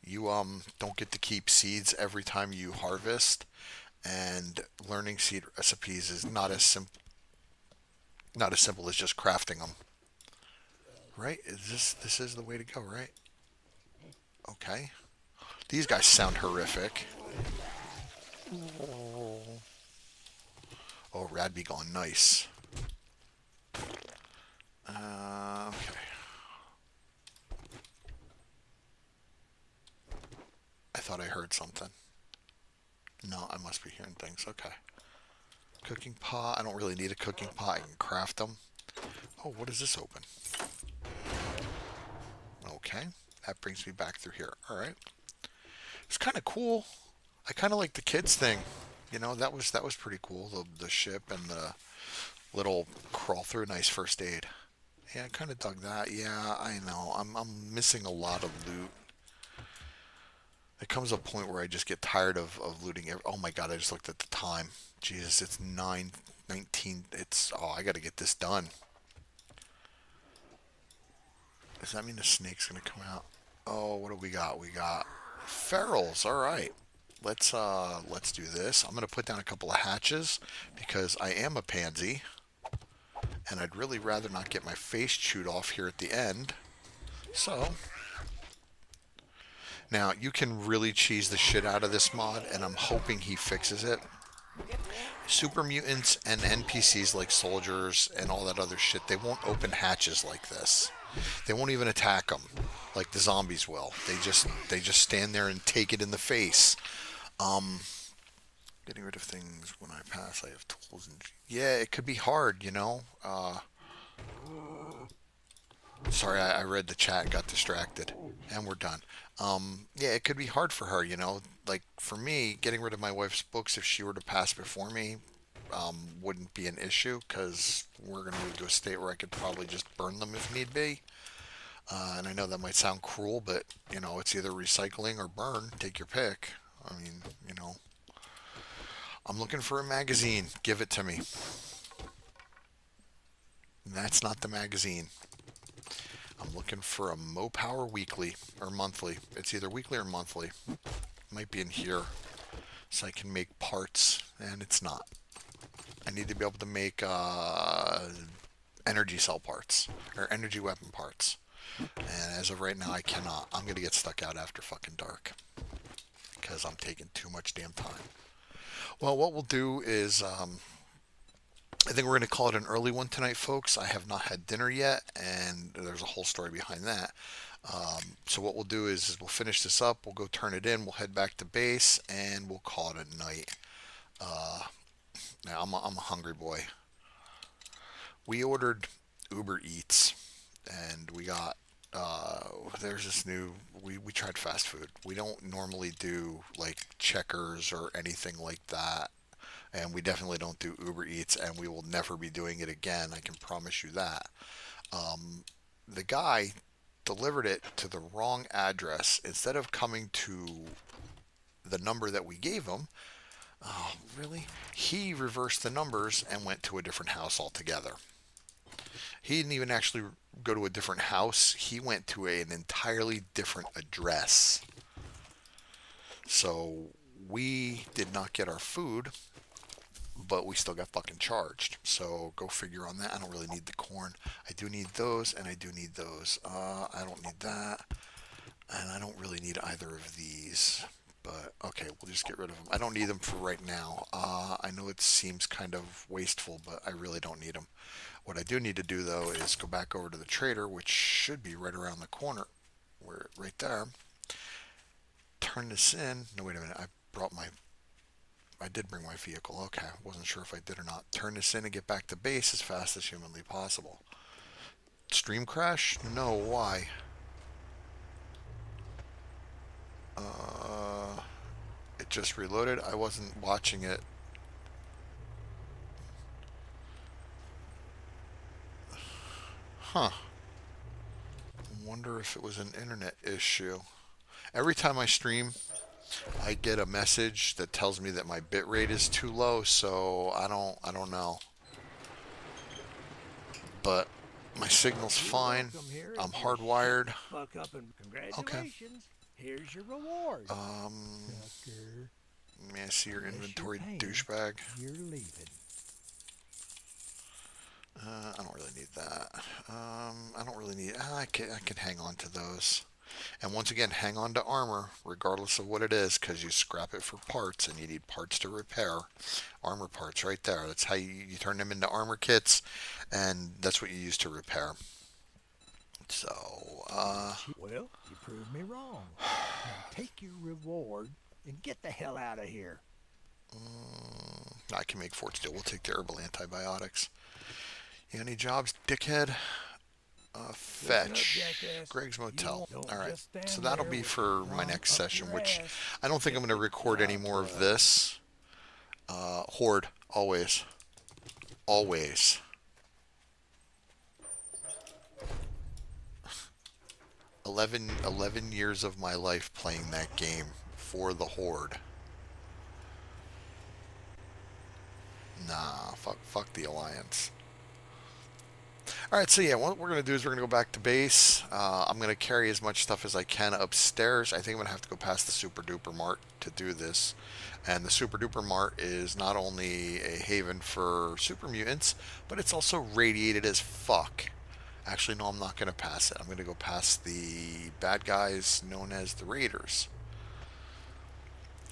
A: you don't get to keep seeds every time you harvest, and learning seed recipes is not as simple as just crafting them. Right? This is the way to go, right? Okay. These guys sound horrific. Oh, rad be gone nice. Okay. I thought I heard something. No, I must be hearing things. Okay. Cooking pot. I don't really need a cooking pot. I can craft them. Oh, what does this open? Okay. That brings me back through here. All right. It's kind of cool. I kind of like the kids thing. That was pretty cool. The ship and the little crawl through. Nice first aid. Yeah, I kind of dug that. Yeah, I know. I'm missing a lot of loot. There comes a point where I just get tired of looting. Oh my god! I just looked at the time. Jesus, it's 9:19. I got to get this done. Does that mean the snake's gonna come out? Oh, what do we got? We got ferals. All right. Let's do this. I'm gonna put down a couple of hatches because I am a pansy, and I'd really rather not get my face chewed off here at the end. So now you can really cheese the shit out of this mod, and I'm hoping he fixes it. Super mutants and NPCs like soldiers and all that other shit, they won't open hatches like this. They won't even attack them like the zombies will. They just stand there and take it in the face. Um, Getting rid of things when I pass. I have tools and yeah, it could be hard, you know. Sorry, I read the chat and got distracted, and we're done. Yeah, it could be hard for her, you know. Like for me, getting rid of my wife's books if she were to pass before me wouldn't be an issue because we're gonna move to a state where I could probably just burn them if need be. And I know that might sound cruel, but it's either recycling or burn. Take your pick. I mean, I'm looking for a magazine. Give it to me. And that's not the magazine. I'm looking for a Mopower weekly or monthly. It's either weekly or monthly. Might be in here, so I can make parts, and it's not. I need to be able to make energy cell parts or energy weapon parts. And as of right now, I cannot. I'm gonna get stuck out after fucking dark because I'm taking too much damn time. Well, what we'll do is I think we're going to call it an early one tonight, folks. I have not had dinner yet, and there's a whole story behind that. So what we'll do is we'll finish this up. We'll go turn it in. We'll head back to base, and we'll call it a night. Uh, Now I'm a hungry boy. We ordered Uber Eats, and we got there's this new we tried fast food. We don't normally do like Checkers or anything like that, and we definitely don't do Uber Eats, and we will never be doing it again. I can promise you that. Um, the guy delivered it to the wrong address instead of coming to the number that we gave him. Oh, really? He reversed the numbers and went to a different house altogether. He didn't even actually go to a different house. He went to an entirely different address. So we did not get our food, but we still got fucking charged. So go figure on that. I don't really need the corn. I do need those, and I do need those. I don't need that, and I don't really need either of these. But okay, we'll just get rid of them. I don't need them for right now. I know it seems kind of wasteful, but I really don't need them. What I do need to do though is go back over to the trader, which should be right around the corner, where right there. Turn this in. No, wait a minute. I did bring my vehicle. Okay, wasn't sure if I did or not. Turn this in and get back to base as fast as humanly possible. Stream crash? No, why? Uh, it just reloaded. I wasn't watching it. Huh. Wonder if it was an internet issue. Every time I stream, I get a message that tells me that my bitrate is too low, so I don't know. But my signal's
B: You're
A: fine.
B: welcome here
A: I'm
B: if you shut
A: hardwired.
B: the fuck up and
A: Okay.
B: congratulations. Here's your reward.
A: Um,
B: Sucker.
A: May I see your
B: Unless you're
A: inventory,
B: paying,
A: douchebag?
B: you're leaving.
A: I don't really need that. I don't really need. I can hang on to those. And once again, hang on to armor, regardless of what it is, because you scrap it for parts, and you need parts to repair. Armor parts, right there. That's how you turn them into armor kits, and that's what you use to repair. So,
B: Well, you proved me wrong. Now take your reward and get the hell out of here.
A: I can make fort steel. We'll take the herbal antibiotics. You got any jobs, dickhead?
B: Listen up,
A: Fetch.
B: jackass.
A: Greg's
B: You
A: Motel.
B: won't. Don't
A: Alright.
B: just
A: So
B: stand
A: that'll
B: there
A: be
B: with your
A: for my
B: thumb
A: next
B: up
A: session,
B: your
A: which
B: ass.
A: I don't think I'm
B: Get
A: going to
B: the
A: record any
B: job
A: more of
B: done.
A: this. Horde. Always. Always. 11 years of my life playing that game for the Horde. Nah, fuck the Alliance. All right, so yeah, what we're gonna do is we're gonna go back to base. I'm gonna carry as much stuff as I can upstairs. I think I'm gonna have to go past the Super Duper Mart to do this. And the Super Duper Mart is not only a haven for super mutants, but it's also radiated as fuck. Actually, no, I'm not gonna pass it. I'm gonna go past the bad guys known as the Raiders.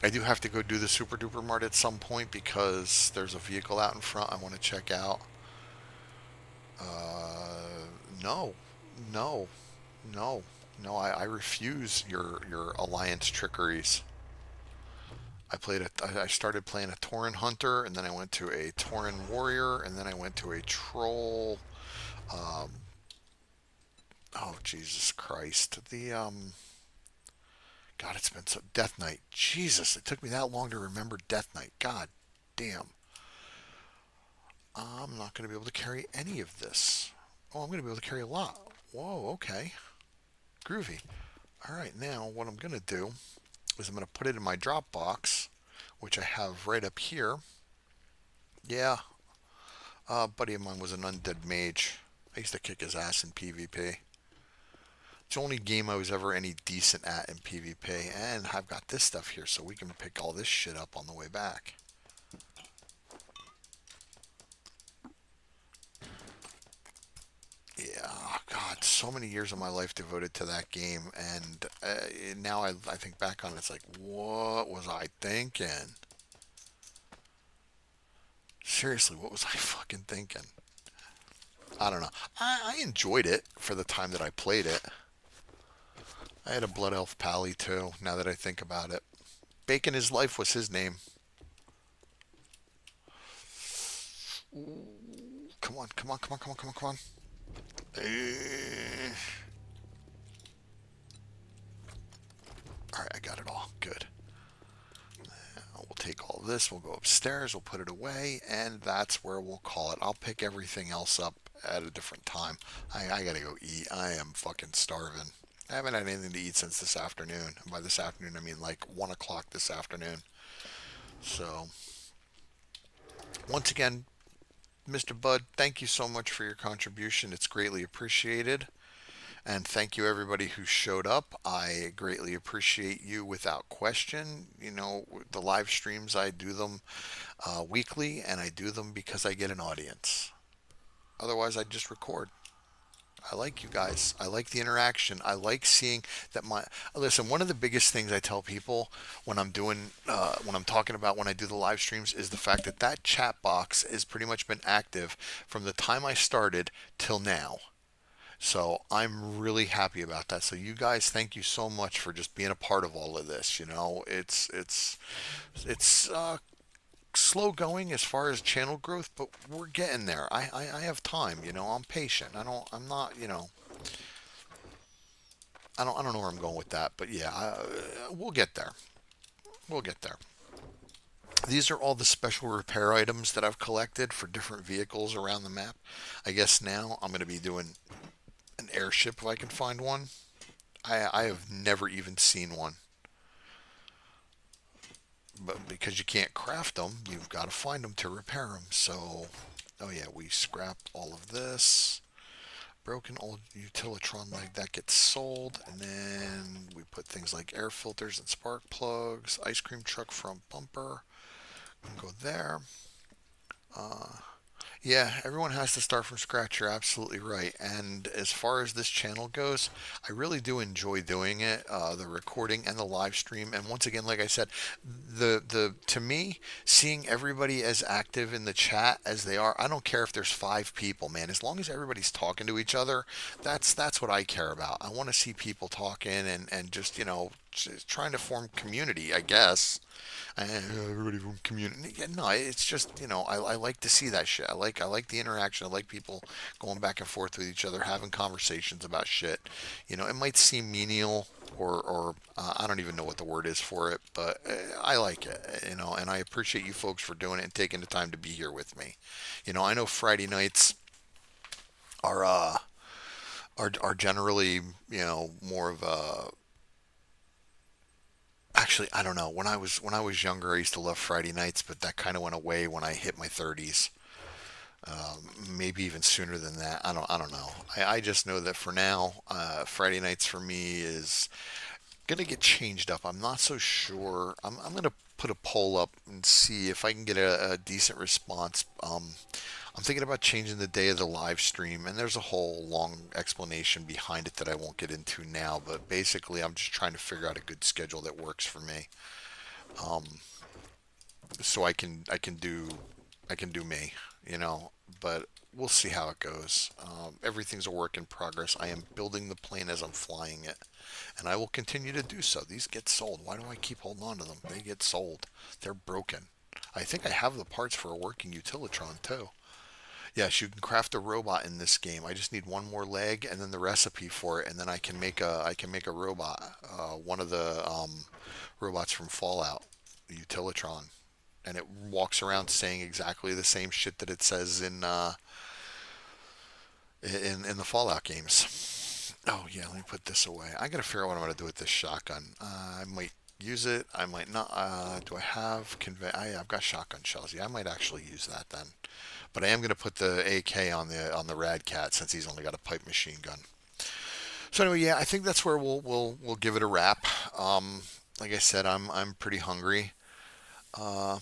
A: I do have to go do the Super Duper Mart at some point because there's a vehicle out in front I want to check out. No, no, no, no. I refuse your alliance trickeries. I started playing a Tauren hunter, and then I went to a Tauren warrior, and then I went to a troll. Um, oh Jesus Christ! God, it's been so Death Knight. Jesus, it took me that long to remember Death Knight. God damn. I'm not going to be able to carry any of this. Oh, I'm going to be able to carry a lot. Whoa, okay. Groovy. All right, now what I'm going to do is I'm going to put it in my Dropbox, which I have right up here. Yeah, a buddy of mine was an undead mage. I used to kick his ass in PvP. It's the only game I was ever any decent at in PvP. And I've got this stuff here so we can pick all this shit up on the way back. Yeah, God, so many years of my life devoted to that game, and now I think back on it, it's like, what was I thinking? Seriously, what was I fucking thinking? I don't know. I enjoyed it for the time that I played it. I had a Blood Elf Pally too, now that I think about it. Bacon His Life was his name. Come on, come on, come on, come on, come on, come on. Uh, Alright, I got it all. Good. We'll take all this, we'll go upstairs, we'll put it away, and that's where we'll call it. I'll pick everything else up at a different time. I gotta go eat. I am fucking starving. I haven't had anything to eat since this afternoon. And by this afternoon, I mean like 1 o'clock this afternoon. So, once again, Mr. Bud, thank you so much for your contribution. It's greatly appreciated. And thank you everybody who showed up. I greatly appreciate you without question. You know, the live streams, I do them weekly, and I do them because I get an audience. Otherwise, I just record. I like you guys. I like the interaction. I like seeing that my listen. One of the biggest things I tell people when I'm doing when I'm talking about when I do the live streams is the fact that that chat box has pretty much been active from the time I started till now. So I'm really happy about that. So you guys, thank you so much for just being a part of all of this. You know, it's slow going as far as channel growth, but we're getting there. I have time. You know, I'm patient. I'm not. You know, I don't know where I'm going with that, but yeah, we'll get there. We'll get there. These are all the special repair items that I've collected for different vehicles around the map. I guess now I'm going to be doing an airship if I can find one. I have never even seen one. But because you can't craft them, you've got to find them to repair them. So, oh yeah, we scrap all of this. Broken old utilitron leg that gets sold, and then we put things like air filters and spark plugs, ice cream truck front bumper. We can go there. Uh, Yeah, everyone has to start from scratch. You're absolutely right. And as far as this channel goes, I really do enjoy doing it, the recording and the live stream. And once again, like I said, the to me, seeing everybody as active in the chat as they are, I don't care if there's 5 people, man. As long as everybody's talking to each other, that's what I care about. I want to see people talking and just trying to form community, I guess. Everybody from community. Yeah, no, it's just I like to see that shit. I like the interaction. I like people going back and forth with each other, having conversations about shit. It might seem menial or I don't even know what the word is for it, but I like it. And I appreciate you folks for doing it and taking the time to be here with me. I know Friday nights are are generally more of a actually I don't know when I was younger I used to love Friday nights, but that kind of went away when I hit my 30s. Maybe even sooner than that. I don't know. I just know that for now, Friday nights for me is gonna get changed up. I'm not so sure. I'm gonna put a poll up and see if I can get a decent response. I'm thinking about changing the day of the live stream, and there's a whole long explanation behind it that I won't get into now. But basically, I'm just trying to figure out a good schedule that works for me, so I can do me, you know. But we'll see how it goes. Everything's a work in progress. I am building the plane as I'm flying it, and I will continue to do so. These get sold. Why do I keep holding on to them? They get sold. They're broken. I think I have the parts for a working utilitron too. Yes, you can craft a robot in this game. I just need one more leg and then the recipe for it, and then I can make a robot. One of the robots from Fallout, the Utilitron, and it walks around saying exactly the same shit that it says in the Fallout games. Oh yeah, let me put this away. I gotta figure out what I'm gonna do with this shotgun. I might use it. I might not. Do I have convey? I've got shotgun shells. Yeah, I might actually use that then. But I am gonna put the AK on the Rad Cat since he's only got a pipe machine gun. So anyway, yeah, I think that's where we'll give it a wrap. Like I said, I'm pretty hungry. Uh,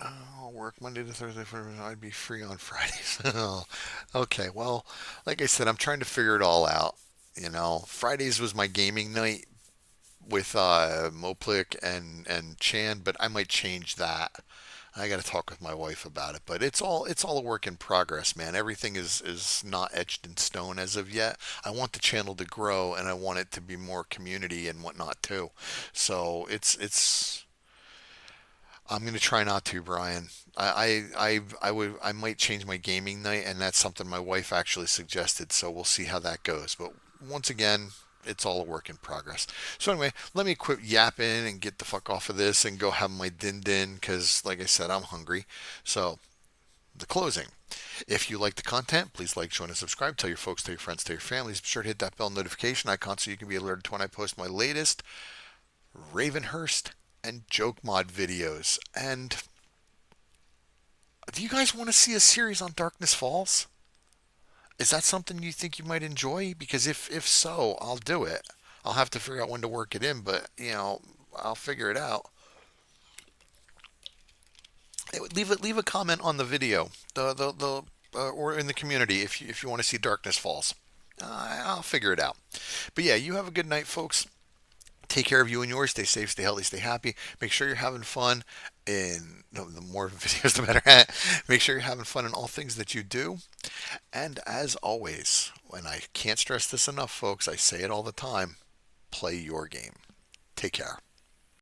A: I'll work Monday to Thursday. I'd be free on Fridays. Okay, well, like I said, I'm trying to figure it all out. Fridays was my gaming night with Moplik and Chan, but I might change that. I got to talk with my wife about it, but it's all a work in progress, man. Everything is not etched in stone as of yet. I want the channel to grow, and I want it to be more community and whatnot too. So it's I'm gonna try not to, Brian. I might change my gaming night, and that's something my wife actually suggested. So we'll see how that goes. But once again, it's all a work in progress. So anyway, let me quit yapping and get the fuck off of this and go have my din din because, like I said, I'm hungry. So the closing. If you like the content, please like, join, and subscribe. Tell your folks, tell your friends, tell your families. Be sure to hit that bell notification icon so you can be alerted to when I post my latest Ravenhurst and joke mod videos. And do you guys want to see a series on Darkness Falls? Is that something you think you might enjoy? Because if so, I'll do it. I'll have to figure out when to work it in, but I'll figure it out. Leave a comment on the video, or in the community if you want to see Darkness Falls. I'll figure it out. But yeah, you have a good night, folks. Take care of you and yours. Stay safe, stay healthy, stay happy. Make sure you're having fun in no, the more videos, the better. Make sure you're having fun in all things that you do. And as always, and I can't stress this enough, folks, I say it all the time, play your game. Take care.